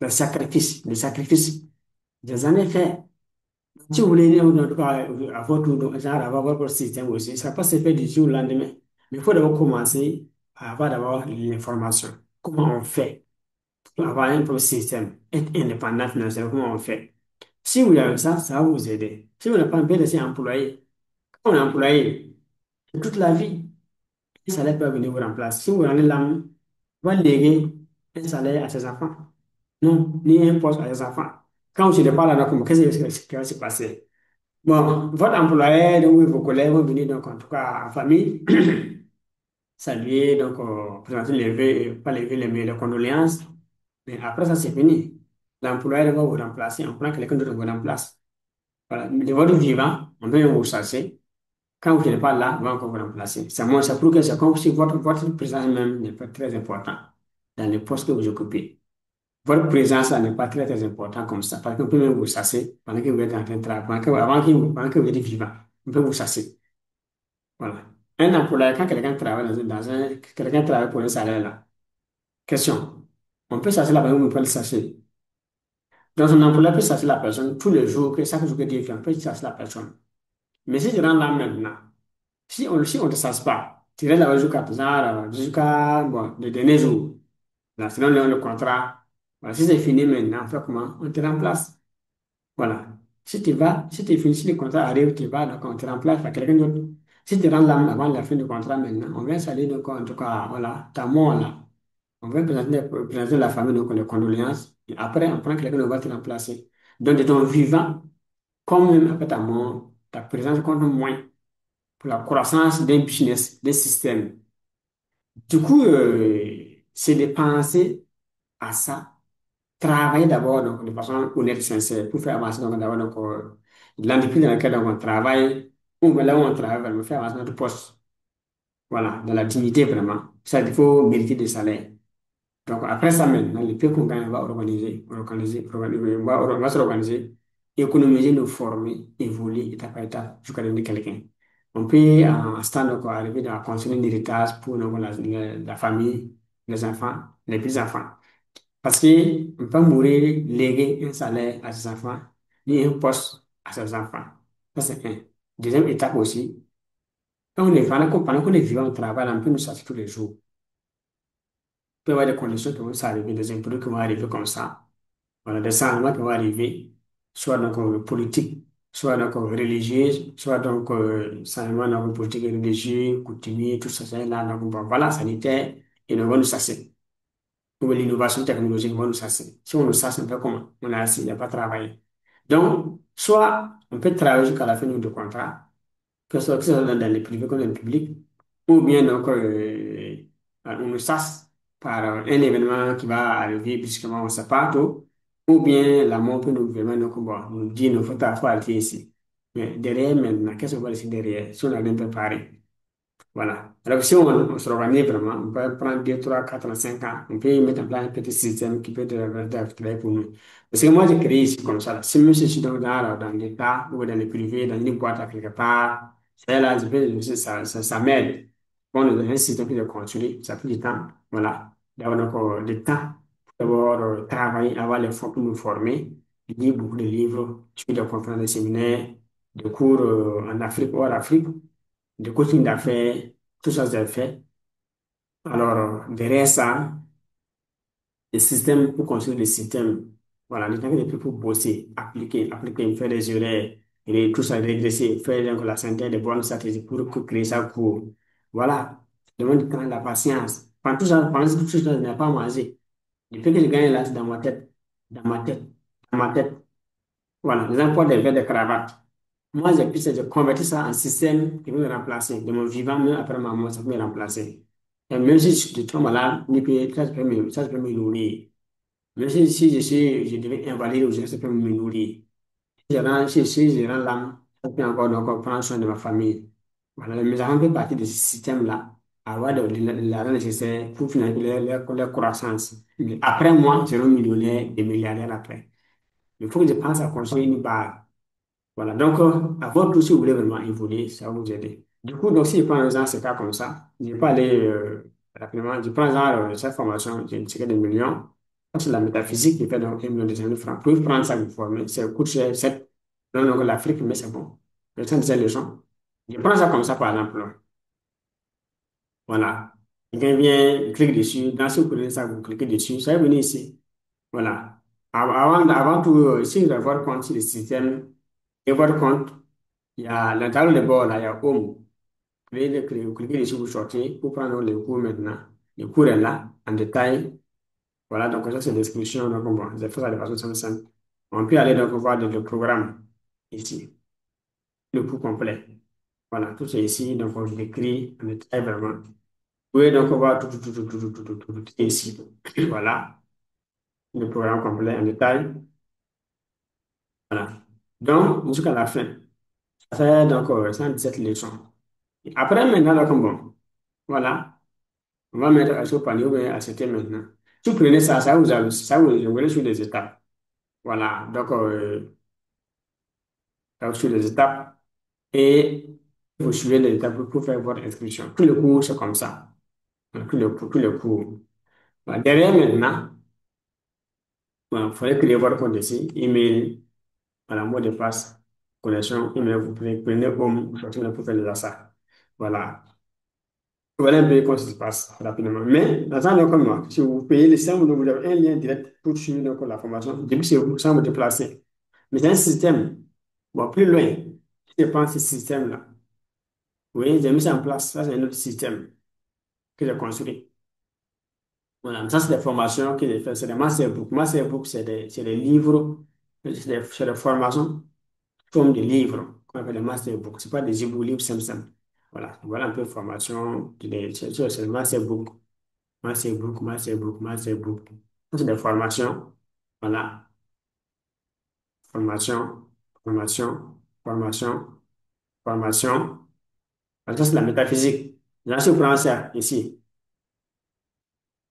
le sacrifice. Des années fait. Si vous voulez, en tout cas, avoir votre système aussi, ça peut se faire du jour au lendemain. Mais il faut d'abord commencer à avoir d'abord l'information. Comment on fait pour avoir un propre système, être indépendant financièrement, comment on fait. Si vous avez ça, ça va vous aider. Si vous n'avez pas un peu laissé employé, Quand on est employé, c'est toute la vie, un salaire peut venir vous remplacer. Si vous rendez l'âme, vous allez léguer un salaire à ses enfants. Non, ni un poste à ses enfants. Quand vous n'êtes pas là, donc, qu'est-ce qui va se passer? Bon, votre employé, donc, oui, vos collègues vont venir, donc, en tout cas, en famille, saluer, donc, présenter les vœux, pas les vœux, les meilleures condoléances. Mais après ça, c'est fini. L'employé va vous remplacer. On prend quelqu'un d'autre vous remplace. Voilà. De votre vivant, on peut vous chasser. Quand vous n'êtes pas là, on va encore vous remplacer. Ça prouve que c'est comme si votre présence même n'est pas très importante dans le poste que vous occupez. Votre présence là n'est pas très, très importante comme ça. Parce qu'on peut même vous chasser pendant que vous êtes en train de travailler, pendant que vous êtes vivant. On peut vous chasser. Voilà. Un employé, quand quelqu'un travaille quelqu'un travaille pour un salaire là, question. On peut chasser la personne ou on peut le chasser. Donc, un employé peut chasser la personne tous les jours, que chaque jour que Dieu fait, on peut chasser la personne. Mais si je rends là maintenant, si on ne te chasse pas, tu restes là jusqu'à présent, jusqu'à bon, le dernier jour. Là, sinon, le contrat, voilà, si c'est fini maintenant, on fait comment? On te remplace. Voilà. Si tu finis, si le contrat arrive, tu vas, donc on te remplace par quelqu'un d'autre. Si tu rends l'âme avant la fin du contrat maintenant, on vient saluer, donc en tout cas, voilà, ta mort là. On vient présenter la famille, donc les condoléances. Et après, on prend quelqu'un qui va te remplacer. Donc, de ton vivant, comme même après ta mort, ta présence compte moins pour la croissance d'un business, d'un système. Du coup, c'est de penser à ça. Travailler d'abord donc, de façon honnête, sincère, pour faire avancer donc, d'abord donc, l'entreprise dans laquelle donc, on travaille, ou bien là où on travaille, vraiment, faire avancer notre poste. Voilà, dans la dignité vraiment. Ça, il faut mériter des salaires. Donc, après ça, maintenant, le peu qu'on gagne, on va on va s'organiser, économiser, nous former, évoluer étape par étape jusqu'à devenir quelqu'un. On peut, en stade, donc, arriver à construire un héritage pour donc, la famille, les enfants, les petits-enfants. Parce qu'on ne peut pas mourir, léguer un salaire à ses enfants, ni un poste à ses enfants. Ça, c'est un. Deuxième étape aussi, pendant qu'on est vivant au travail, on peut nous chercher tous les jours. Il peut y avoir des conditions qui vont s'arriver, des imprévus qui vont arriver comme ça. Voilà, des changements qui vont arriver, soit donc politiques, soit donc religieuses, soit donc changements donc, politiques et religieux, coutumiers, tout ça, ça, là, donc, bon, voilà, sanitaire, et nous allons nous chasser. Ou l'innovation technologique va nous chasser. Si on nous chasse, on fait comment? On a assis, il n'y a pas travaillé. Donc, soit on peut travailler jusqu'à la fin de notre contrat, que ce soit dans le privé comme dans le public, ou bien donc, on nous chasse par un événement qui va arriver brusquement, on ne sait pas tout, ou bien la mort peut nous vraiment donc, bon, nous dire, faut arrêter ici. Mais derrière maintenant, qu'est-ce qu'on va laisser derrière si on a bien préparé? Voilà. Alors, si on s'organise vraiment, on peut prendre 2, 3, 4, 5 ans, on peut mettre en place un petit système qui peut travailler pour nous. Parce que moi, j'ai créé ici comme ça. Là. Si même si je suis dans l'État ou dans le privé, dans une boîte à quelque part, c'est là, ça m'aide. Bon, on a un système qui est construit, ça prend du temps. Voilà. D'avoir encore du temps pour d'abord travailler, avoir les fonds pour nous former, lire beaucoup de livres, suivre des conférences, des séminaires, des cours en Afrique, hors Afrique de coaching d'affaires, tout ça, c'est fait. Alors, derrière ça, les systèmes, pour construire des systèmes, voilà, le temps que les pour bosser, appliquer, faire des erreurs, et tout ça, régresser, faire donc, la synthèse des bonnes stratégies pour créer ça court. Voilà, ça demande du temps, la patience. Pendant que tout ça, je n'ai pas mangé. Depuis que je gagne là, c'est dans ma tête, dans ma tête, dans ma tête. Voilà, les emplois des verres de cravate. Moi, j'ai pris ça, j'ai converti ça en système qui peut me remplacer. De mon vivant, même après ma mort, ça peut me remplacer. Et même si je tombe malade, ça peut me nourrir. Même si je deviens invalide ou ça peut me nourrir. Si je rends l'âme, ça peut encore donc, prendre soin de ma famille. Voilà, mes enfants font partie de ce système-là. Avoir l'argent nécessaire pour financer leur croissance. Mais après moi, je serai millionnaire et milliardaire après. Il faut que je pense à construire une base. Voilà, donc, à votre tour, si vous voulez vraiment évoluer, ça va vous aider. Du coup, donc, si je prends un exemple, c'est pas comme ça, je vais pas aller rapidement, je prends genre, cette formation, j'ai tiré des millions, ça, c'est la métaphysique qui fait donc 1 million de francs. Pour prendre ça, vous former, ça coûte cher, non, non, l'Afrique, mais c'est bon. Le temps de ces leçons. Je prends ça comme ça, par exemple. Voilà. Quelqu'un vient, clique dessus, dans ce que vous prenez ça, vous cliquez dessus, ça va venir ici. Voilà. Avant tout, si vous avez votre compte sur le système et votre compte, Il y a le tableau de bord, là, il y a Home. Vous cliquez dessus, vous sortez pour prendre les cours maintenant. Le cours est là, en détail. Voilà, donc ça, c'est la description. Donc, bon, j'ai fait ça de façon simple, simple. On peut aller donc voir le programme ici, le cours complet. Voilà, tout c'est ici. Donc, on décrit en détail vraiment. Vous pouvez donc voir tout ici. Voilà, le programme complet en détail. Voilà. Donc, jusqu'à la fin. Ça fait donc 117 leçons. Et après, maintenant, donc, bon, voilà, on va mettre à ce panier ou bien acheter maintenant. Si vous prenez ça, ça vous envoie sur les étapes. Voilà, donc, ça vous suit les étapes et vous suivez les étapes pour faire votre inscription. Tout le cours, c'est comme ça. Donc, tout le cours. Voilà. Derrière maintenant, bon, il fallait créer votre compte ici, email, voilà, mot de passe, connexion, email, vous prenez home, vous sortez pour faire les achats. Voilà. Voilà un peu comment ça se passe rapidement. Mais, dans un cas comme moi, si vous payez les 5 vous avez un lien direct pour suivre donc, la formation. Depuis chez vous, sans vous déplacer. Mais c'est un système. Bon, plus loin, je pense ce système-là. Oui, j'ai mis ça en place. Ça, c'est un autre système que j'ai construit. Voilà. Ça, c'est des formations que j'ai fait. C'est des masterbooks. Masterbooks, c'est des livres, c'est des formations forme de livres qu'on appelle les masterbooks. Ce pas des livres simples, simples. Voilà. Voilà un peu de formation. C'est le masterbook. Masterbook, Masterbook, Masterbook. Ça, c'est des formations. Voilà. Formation, formation, formation, formation. Alors, ça, c'est la métaphysique. Là, si vous prenez ça ici,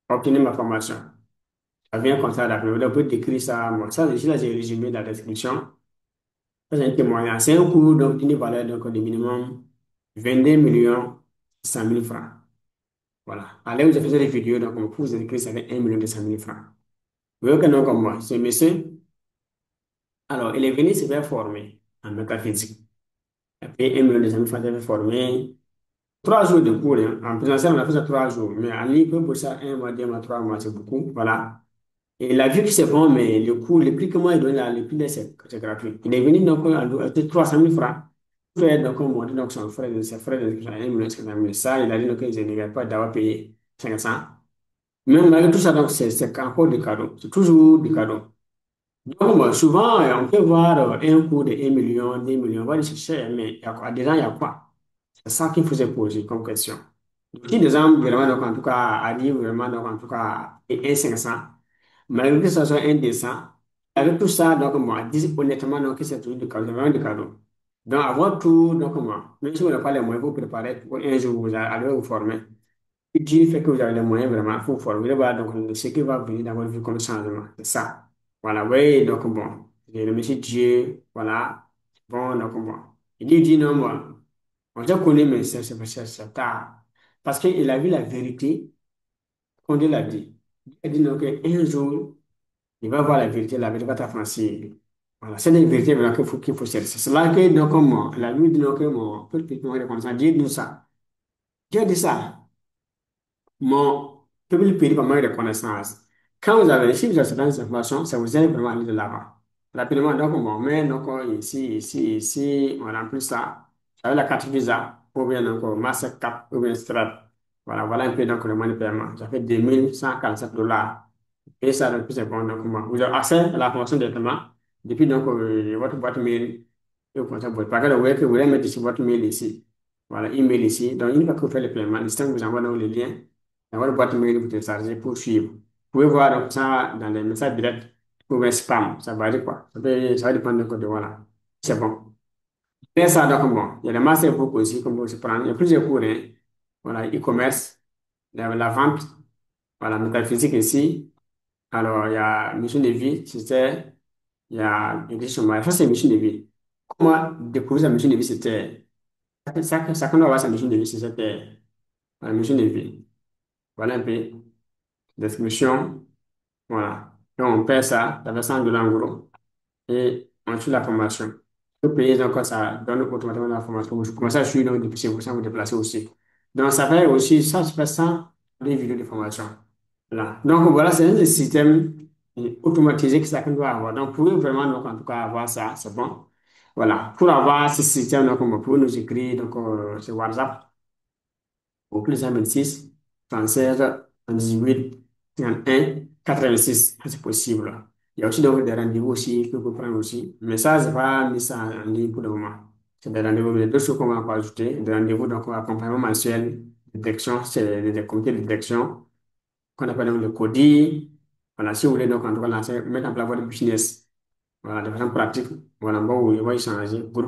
obtenir ma formation. Ça vient comme ça, là. On peut décrire ça. Bon, ça, ici, là, j'ai résumé la description. Ça, c'est un témoignage. C'est un coût donc, d'une valeur donc, de minimum 22 millions 100 000 francs. Voilà. À l'heure où j'ai fait cette vidéo, donc, on peut vous écrire ça fait 1 million 200 000 francs. Vous voyez que non, comme moi, c'est monsieur. Alors, il est venu se faire former en métaphysique. Il a payé 1 million de amis, il fait former. 3 jours de cours, hein. En présentiel, on a fait ça 3 jours. Mais en ligne, pour ça, 1 mois, 2 mois, 3 mois, c'est beaucoup. Voilà. Et il a vu que c'est bon, mais le cours, le prix que moi, il donne là, le prix, là, c'est gratuit. Il est venu donc à 300 000 francs. Pour faire donc monter donc ses frais de 1 million 500 000. Ça, il a dit donc, il ne regarde pas d'avoir payé 500. Même malgré tout ça, donc, c'est encore des cadeaux. C'est toujours des cadeaux. Donc, bon, souvent, on peut voir un coût de 1 million, 2 millions, on va dire c'est cher, mais il y a quoi? Dedans, il y a quoi? C'est ça qu'il faut se poser comme question. Donc, si des gens, vraiment, donc, en tout cas, arrivent vraiment, donc, en tout cas, et 1 500, malgré que ce soit un 200, avec tout ça, donc, moi, dis honnêtement, donc, que c'est toujours du cadeau, c'est vraiment du cadeau. Donc, avoir tout, donc, moi, même si vous n'avez pas les moyens, vous préparez pour un jour, vous allez vous former. Et Dieu fait que vous avez les moyens, vraiment, il faut vous former. Voilà, donc, ce qui va venir dans votre vie comme changement, c'est ça. Voilà, oui, donc bon, je remercie Dieu, voilà, bon, donc bon. Il dit non, moi, on t'a connu, mais c'est tard. Parce qu'il a vu la vérité, qu'on Dieu l'a dit. Il a dit donc qu'un jour, il va voir la vérité va t'affranchir. Voilà, c'est la vérité vraiment qu'il faut chercher. C'est là que, donc, moi, la Bible dit donc, mon, peut être reconnaissant, Dieu dit ça. Dieu dit ça. Mon public périt par manque de connaissances. Quand vous avez, si vous avez certaines informations, ça vous aide vraiment à aller de l'avant. Rapidement, donc, on met donc, ici, on remplit ça. Avec la carte Visa, ou bien donc, Mastercard, ou bien Stripe. Voilà un peu donc, le moyen de paiement. Ça fait 2147 $. Et ça, le plus important, donc, vous avez accès à la formation directement depuis donc, votre boîte mail. Et vous comptez votre paquet. Vous voyez que vous allez mettre ici votre mail ici. Voilà, email ici. Donc, une fois que vous faites le paiement, le système vous envoie donc, le lien dans votre boîte mail, vous téléchargez pour suivre. Vous pouvez voir donc, ça dans les messages directs ou bien spam. Ça varie quoi. Ça va dépendre de côté. Voilà. C'est bon. Et ça, donc, bon, il y a les masterbooks aussi, comme vous pouvez prendre. Il y a plusieurs cours, hein. Voilà, e-commerce, la vente, voilà, métaphysique ici. Alors, il y a mission de vie, c'était, il y a éducation. Ça, c'est mission de vie. Comment découvrir sa mission de vie, c'était, chacun doit avoir sa mission de vie, c'était la mission de vie. Voilà un peu, description. Voilà. Donc, on paie ça, ça fait 100 $ en gros. Et on suit la formation. Le pays, donc, ça donne automatiquement la formation. Vous commencez à suivre, donc, depuis chez vous, sans vous déplacer aussi. Donc, ça fait aussi, ça se fait sans des vidéos de formation. Voilà. Donc, voilà, c'est un des systèmes automatisés que chacun doit avoir. Donc, vous pouvez vraiment, donc, en tout cas, avoir ça, c'est bon. Voilà. Pour avoir ce système, donc, on peut nous écrire donc, sur WhatsApp au plus 126 36 78 51 86. C'est possible. Il y a aussi donc des rendez-vous aussi que vous pouvez prendre aussi. Mais ça, c'est pas mis ça en ligne pour le moment. C'est des rendez-vous, les deux choses qu'on va encore ajouter. Des rendez-vous, donc, accompagnement mensuel, de direction, c'est des comités de direction qu'on appelle donc le CODI. Voilà, si vous voulez donc en tout cas lancer, mettre en place votre business, voilà, de façon pratique, voilà, bon, oui, on va échanger pour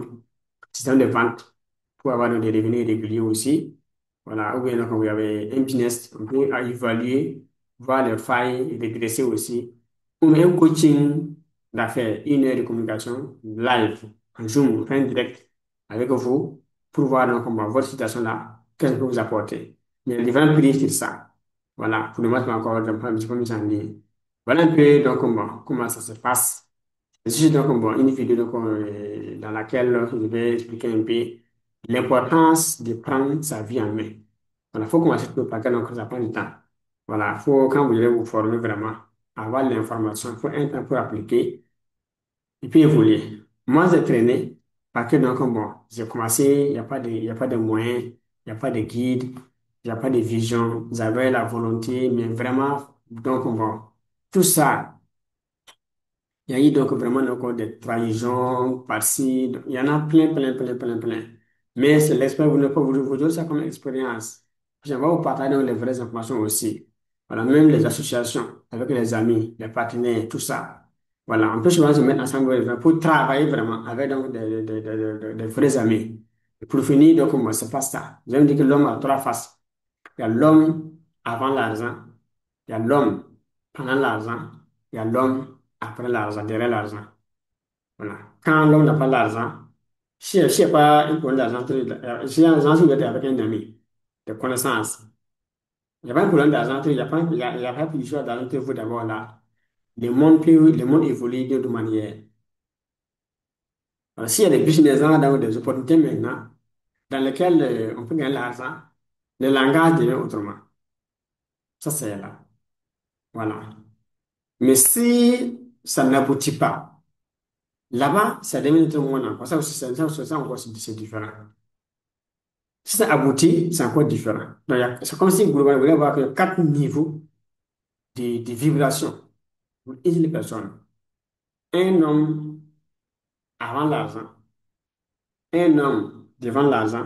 système de vente pour avoir donc des revenus réguliers aussi. Voilà, ou bien donc vous avez un business, on peut évaluer, voir les failles, et redresser aussi. Ou bien un coaching d'affaires, 1 heure de communication live, en Zoom, en direct avec vous pour voir donc comment votre situation là, qu'est-ce que peut vous apporter. Mais les différents prix sur ça. Voilà, pour le moment, c'est pas encore, j'ai pas un petit peu mis en ligne. Voilà un peu donc comment ça se passe. C'est juste donc une vidéo donc, dans laquelle je vais expliquer un peu l'importance de prendre sa vie en main. Voilà, il faut commencer tout par donc ça prend du temps. Voilà, faut, quand vous allez vous former vraiment, avoir l'information, il faut un temps pour appliquer et puis évoluer. Moi, j'ai traîné parce que donc, j'ai commencé, il y a pas de moyens, il n'y a pas de guide, il n'y a pas de vision. J'avais la volonté, mais vraiment, donc, tout ça. Il y a eu donc vraiment donc, des trahisons par-ci. Il y en a plein, plein, plein, plein, plein. Mais c'est l'expérience, vous ne pouvez pas vous dire ça comme expérience. J'aimerais vous partager donc les vraies informations aussi. Voilà, même les associations, avec les amis, les partenaires, tout ça. Voilà, on peut souvent se mettre ensemble pour travailler vraiment avec donc, des vrais amis. Et pour finir, donc, moi, c'est pas ça. J'aime dire que l'homme a trois faces. Il y a l'homme avant l'argent, il y a l'homme pendant l'argent, il y a l'homme après l'argent, derrière l'argent. Voilà. Quand l'homme n'a pas l'argent, si il n'y a pas un problème d'argent, si l'argent s'il était avec un ami, de connaissance, il n'y a pas un problème d'argent, il y a pas plus d'argent que vous d'abord là. Le monde évolue d'une autre manière. Alors, s'il y a des business dans des opportunités maintenant, dans lesquelles on peut gagner l'argent, le langage devient autrement. Ça, c'est là. Voilà. Mais si ça n'aboutit pas, là-bas, ça devient tout le monde encore. Ça aussi, ça encore, c'est différent. Si ça aboutit, c'est encore différent. Donc, c'est comme si globalement, vous voulez voir que quatre niveaux de vibration pour une seule personne. Un homme avant l'argent, un homme devant l'argent,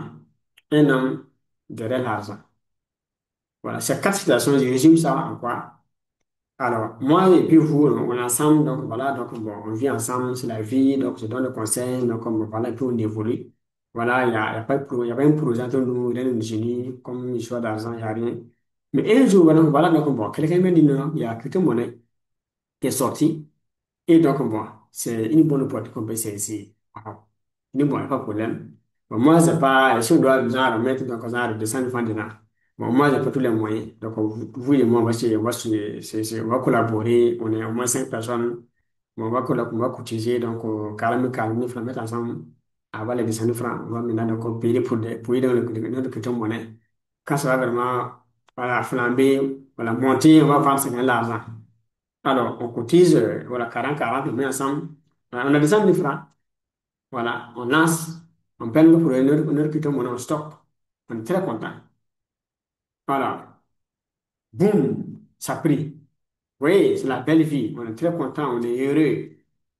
un homme derrière l'argent. Voilà, ces quatre situations, je résume ça en quoi? Alors, moi et puis vous, on est ensemble, donc voilà, donc bon, on vit ensemble, c'est la vie, donc je donne le conseil, donc comme voilà, et puis on évolue. Voilà, il y a pas, il y a pas un projet entre nous, rien ne nous unit, comme histoire d'argent, il n'y a rien. Mais un jour, voilà, donc bon, quelqu'un m'a dit non, il y a crypto-monnaie qui est sorti, et donc bon, c'est une bonne opportunité qu'on peut saisir. Voilà. Ni bon, pas de problème. Bon, moi, c'est pas, si on doit genre mettre donc genre 200 francs dedans. Bon, moi, j'ai pas tous les moyens. Donc, vous et moi, on va collaborer. On est au moins 5 personnes. Bon, on va cotiser. Donc, 40 000 francs, mettre ensemble. Avoir les 200 francs, on va maintenant donc payer pour aider dans notre crypto-monnaie. Quand ça va vraiment, voilà, flamber, voilà, monter, on va vendre, c'est l'argent. Alors, on cotise, voilà, 40 on met ensemble. On a 200 000 francs. Voilà, on lance, on paie pour une heure crypto-monnaie, on stocke. On est très content. Voilà, boum, ça prie. Oui, c'est la belle vie. On est très content, on est heureux.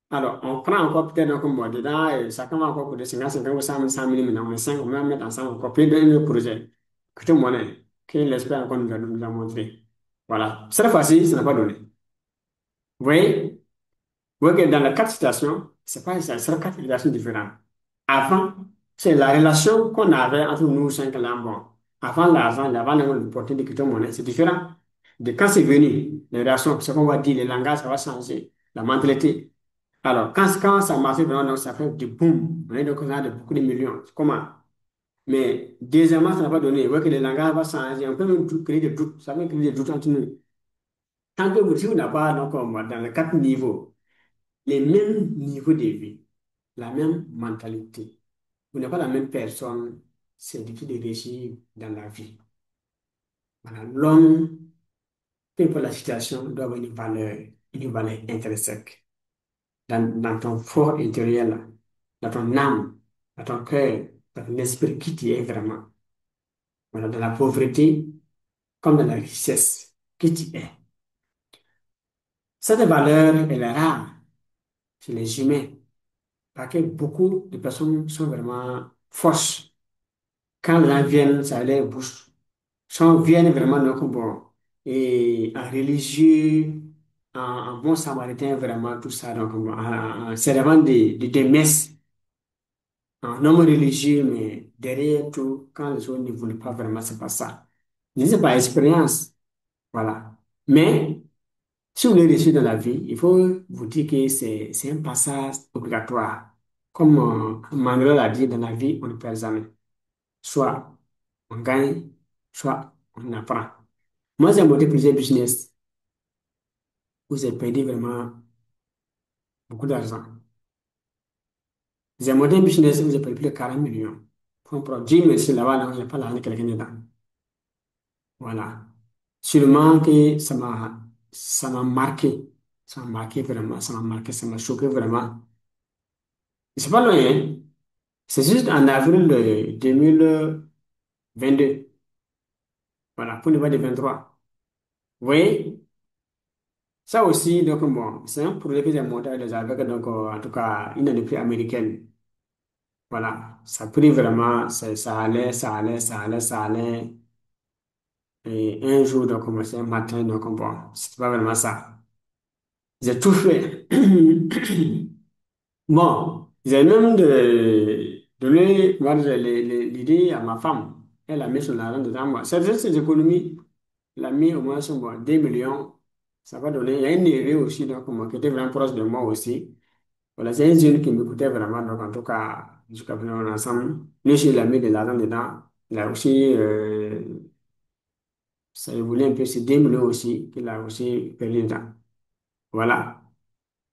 Alors, on prend encore peut-être un mois dedans, et chacun va encore pour des 50 ou 100 000 maintenant. On est 5, on va mettre ensemble encore plus d'un projet. Crypto-monnaie, qu'il espère encore nous a montré. Voilà. Cette fois-ci, ça n'a pas donné. Vous voyez? Oui, que dans les quatre situations, c'est pas ça, c'est quatre situations différentes. Avant, c'est la relation qu'on avait entre nous cinq là. Bon, avant l'argent, avant l'opportunité de crypto-monnaie, c'est différent. De quand c'est venu, les relations, ce qu'on va dire, le langage, ça va changer, la mentalité. Alors, quand ça marche vraiment, donc ça fait du boom. On est donc on a de beaucoup de millions. Comment? Mais deuxièmement, ça n'a pas donné. Vous voyez que le langage va changer. On peut même créer des doutes. Ça va créer des doutes entre nous. Tant que vous, si vous n'avez pas, donc, dans les quatre niveaux, les mêmes niveaux de vie, la même mentalité. Vous n'êtes pas la même personne, c'est difficile de réussir dans la vie. Voilà, l'homme, peu importe la situation, doit avoir une valeur intrinsèque dans ton fort intérieur là. dans ton âme, dans ton cœur, dans ton esprit, qui tu es vraiment. Voilà, dans la pauvreté comme dans la richesse, qui tu es. Cette valeur, elle est rare chez les humains, parce que beaucoup de personnes sont vraiment fausses. Quand les gens viennent, ça leur bouge. Viennent vraiment donc bon, et en religieux, en bon samaritain, vraiment tout ça, donc bon, en servant des messes, en homme religieux, mais derrière tout, quand les autres ne voulaient pas vraiment, c'est pas ça. Je dis c'est par expérience, voilà. Mais si vous voulez réussir dans la vie, il faut vous dire que c'est un passage obligatoire. Comme Manuel l'a dit, dans la vie, on ne perd jamais. Soit on gagne, soit on apprend. Moi, j'ai monté plusieurs business où j'ai perdu vraiment beaucoup d'argent. J'ai monté un business où j'ai perdu plus de 40 millions. Pour produire, mais c'est là-bas, non, je n'ai pas l'argent de quelqu'un dedans. Voilà. Sûrement que ça m'a marqué. Ça m'a marqué vraiment, ça m'a marqué, ça m'a choqué vraiment. C'est pas loin, hein. C'est juste en avril 2022. Voilà, pour le mois de 23. Vous voyez, ça aussi, donc bon, c'est un projet que j'ai monté avec, donc, en tout cas, une entreprise américaine. Voilà, ça a pris vraiment, ça allait, ça allait, ça allait, ça allait. Et un jour, donc, c'est un matin, donc, bon, c'était pas vraiment ça. J'ai tout fait. Bon, j'ai même donné moi, l'idée à ma femme. Elle a mis son argent dedans, moi. C'est juste ces économies. Elle a mis au moins son, bon, 2 millions. Ça va donner. Il y a un neveu aussi, donc, moi, qui était vraiment proche de moi aussi. Voilà, c'est un jeune qui m'écoutait vraiment. Donc, en tout cas, jusqu'à présent, on est ensemble. Lui aussi, il a mis de l'argent dedans. Il a aussi, ça évolue un peu, c'est 2 millions aussi, qu'il a aussi perdu dedans. Voilà.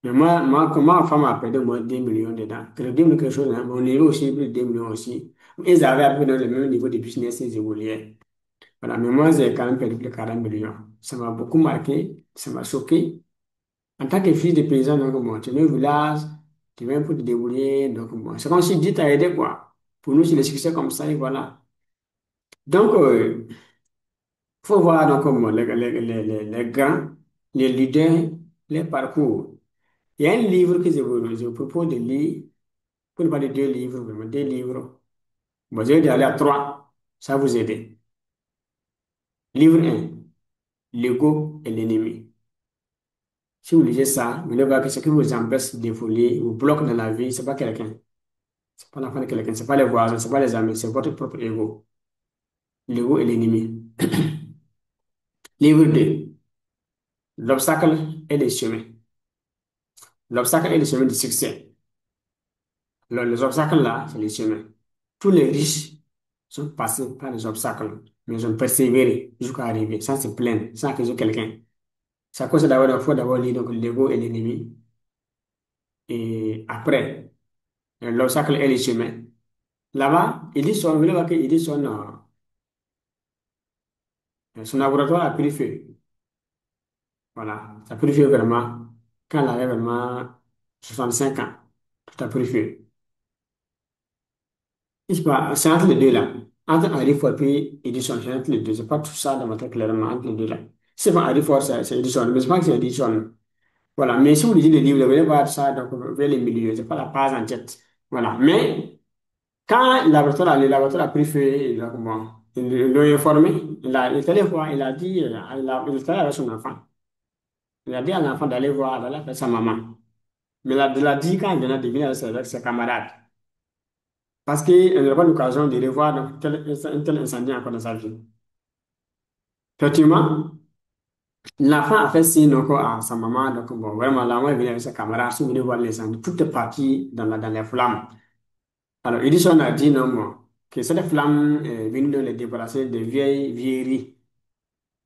Mais comment ma femme a perdu au moins 2 millions dedans? Que le 2 millions quelque chose, hein, mon niveau aussi, plus de 2 millions aussi. Ils avaient à peu près le même niveau de business, ils évoluaient. Voilà, mais moi, j'ai quand même perdu plus de 40 millions. Ça m'a beaucoup marqué, ça m'a choqué. En tant que fils de paysan, donc, bon, tu viens au village, tu viens pour te débrouiller, donc, bon, c'est comme si Dieu t'a aidé, quoi. Pour nous, c'est le succès comme ça, et voilà. Donc, faut voir, donc, comment les grands, les leaders, les parcours. Il y a un livre que je vous propose de lire. Pour ne pas dire 2 livres, vraiment 2 livres. Bon, je vais aller à 3. Ça va vous aider. Livre 1, l'ego et l'ennemi. Si vous lisez ça, vous allez voir que ce qui vous empêche d'évoluer, vous bloque dans la vie, c'est pas quelqu'un. C'est pas l'enfant de quelqu'un, c'est pas les voisins, c'est pas les amis, c'est votre propre ego. L'ego et l'ennemi. Livre 2, l'obstacle et le chemin. L'obstacle et le chemin du succès. Les obstacles là, c'est les chemins. Tous les riches sont passés par les obstacles, mais ils ont persévéré jusqu'à arriver, sans se plaindre, sans accuser quelqu'un. C'est à cause d'abord, il faut d'abord lire donc l'ego et l'ennemi. Et après, l'obstacle et le chemin. Là-bas, vous allez voir qu'il dit son laboratoire a pris feu. Voilà, ça a pris feu vraiment. Quand elle avait vraiment 65 ans, tout a pris feu. Je sais pas, c'est entre les deux là. Entre Henry Ford et Edison, c'est entre les deux. C'est pas tout ça dans ma tête clairement entre les deux là. C'est pas Henry Ford, c'est Edison, mais je pense que c'est Edison. Voilà, mais si vous lisez le livre, vous allez voir ça donc, vers les milieux, c'est pas la page en tête. Voilà, mais quand le laboratoire a pris feu, bon, ils l'ont informé, il est allé voir, il a dit, il est allé avec son enfant. Il a dit à l'enfant d'aller voir, d'aller avec sa maman. Mais il a dit quand il venait de venir avec ses camarades. Parce qu'il n'aura pas l'occasion de revoir donc, un tel incendie encore dans sa vie. Effectivement, l'enfant a fait signe donc, à sa maman. Donc, bon, vraiment, là, moi, il venait avec ses camarades. Si vous venez voir l'incendie, tout est parti dans les flammes. Alors, Edison a dit non, bon, que cette flamme est venue de les débarrasser de vieilles vieilleries.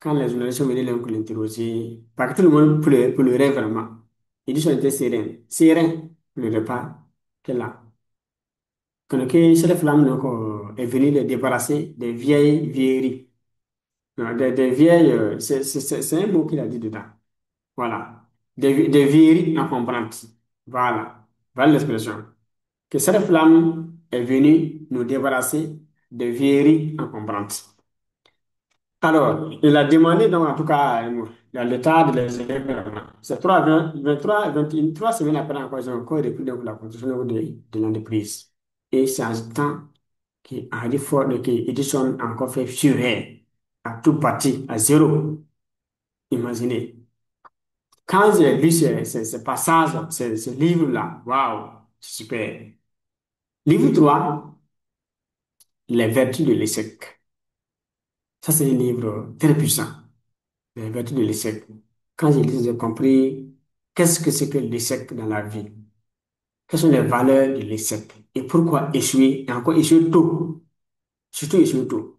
Quand les journalistes sont venus l'interroger, parce que tout le monde pleurait vraiment. Edison était serein. Serein, ne pleurait pas. Qu'elle a. Que cette flamme donc, est venue les débarrasser des vieilles vieilleries. Non, des vieilles, c'est un mot qu'il a dit dedans. Voilà. Des vieilleries incombrantes. Voilà. Voilà l'expression. que cette flamme est venue nous débarrasser de vieilleries encombrantes. Alors, il a demandé donc en tout cas à l'État de les aider vraiment. C'est 23, 21, 3 semaines après encore, ils ont encore repris donc la construction de l'entreprise. Et c'est en ce temps qu'Henry Ford, que Edison a encore fait furer à tout parti, à zéro. Imaginez. Quand j'ai lu ce passage, ce livre-là, waouh, c'est super. Livre 3, Les vertus de l'échec. Ça, c'est un livre très puissant. Les vertus de l'échec. Quand j'ai lu, j'ai compris qu'est-ce que c'est que l'échec dans la vie. Quelles sont les valeurs de l'échec et pourquoi échouer et encore échouer tôt. Surtout échouer tôt.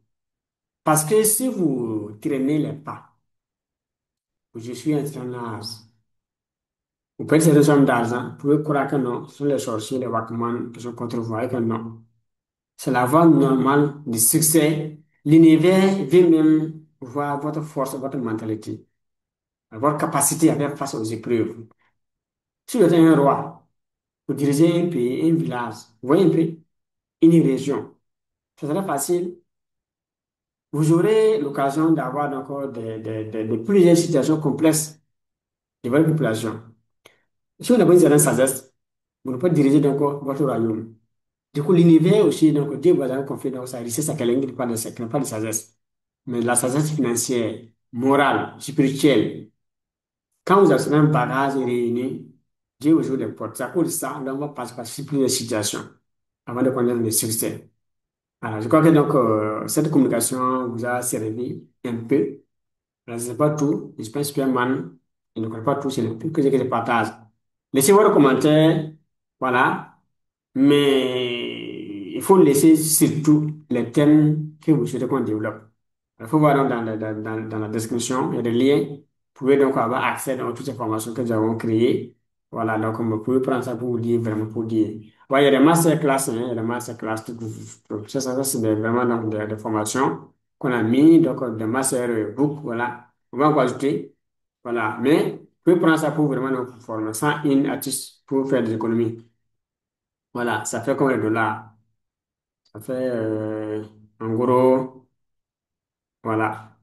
Parce que si vous traînez les pas, je suis un certain âge, vous perdez cette somme d'argent, vous pouvez croire que non, ce sont les sorciers, les Wacman qui sont contre vous, et que non. C'est la voie normale du succès. L'univers veut même voir votre force, votre mentalité, votre capacité à faire face aux épreuves. Si vous êtes un roi, vous dirigez un pays, un village, vous voyez un peu, une région, ce serait facile. Vous aurez l'occasion d'avoir encore de plusieurs situations complexes de votre population. Si vous n'avez pas une certaine sagesse, vous ne pouvez pas diriger donc votre royaume. Du coup, l'univers aussi, donc Dieu vous a confié donc sa richesse à quelqu'un qui n'a pas de sagesse. Mais la sagesse financière, morale, spirituelle, quand vous avez un bagage réuni, Dieu vous ouvre les portes. C'est à cause de ça, on va passer par plusieurs situations avant de connaître le succès. Alors, je crois que donc, cette communication vous a servi un peu. Alors, je ne sais pas tout, je pense que man, je ne connais pas tout, c'est le peu que je partage. Laissez votre commentaire, voilà. Mais il faut laisser surtout les thèmes que vous souhaitez qu'on développe. Il faut voir donc dans la description, il y a des liens. Vous pouvez donc avoir accès à toutes ces formations que nous avons créées. Voilà, donc vous pouvez prendre ça pour vous dire, vraiment pour dire. Ouais, il y a des masterclass, hein, il y a des masterclass, ça, c'est vraiment donc des formations qu'on a mis, donc des masterbook, voilà. On va encore ajouter, voilà. Mais vous pouvez prendre ça pour vraiment donc, vous former, sans une artiste pour faire des économies. Voilà, ça fait comme le dollar. Ça fait en gros, voilà,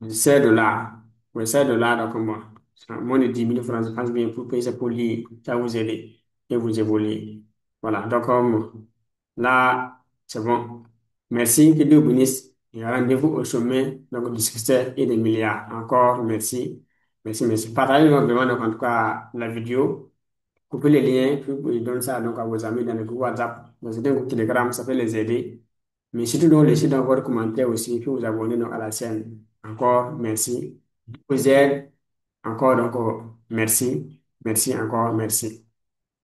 16 dollars. Oui, 16 dollars, donc moi. C'est moins de 10 000 francs, je pense bien, pour payer ça pour lire, ça vous aider et vous évoluer. Voilà, donc là, c'est bon. Merci, que Dieu vous bénisse. Et rendez-vous au sommet donc, du succès et des milliards. Encore, merci. Merci, merci. Partagez donc vraiment, donc, en tout cas, la vidéo. Coupez les liens, puis vous donnez ça donc à vos amis dans le groupe WhatsApp, dans un groupe Telegram, ça peut les aider. Mais surtout, donc, laissez dans votre commentaire aussi, puis vous abonnez donc à la chaîne. Encore, merci. Vous êtes encore, donc, merci. Merci encore, merci.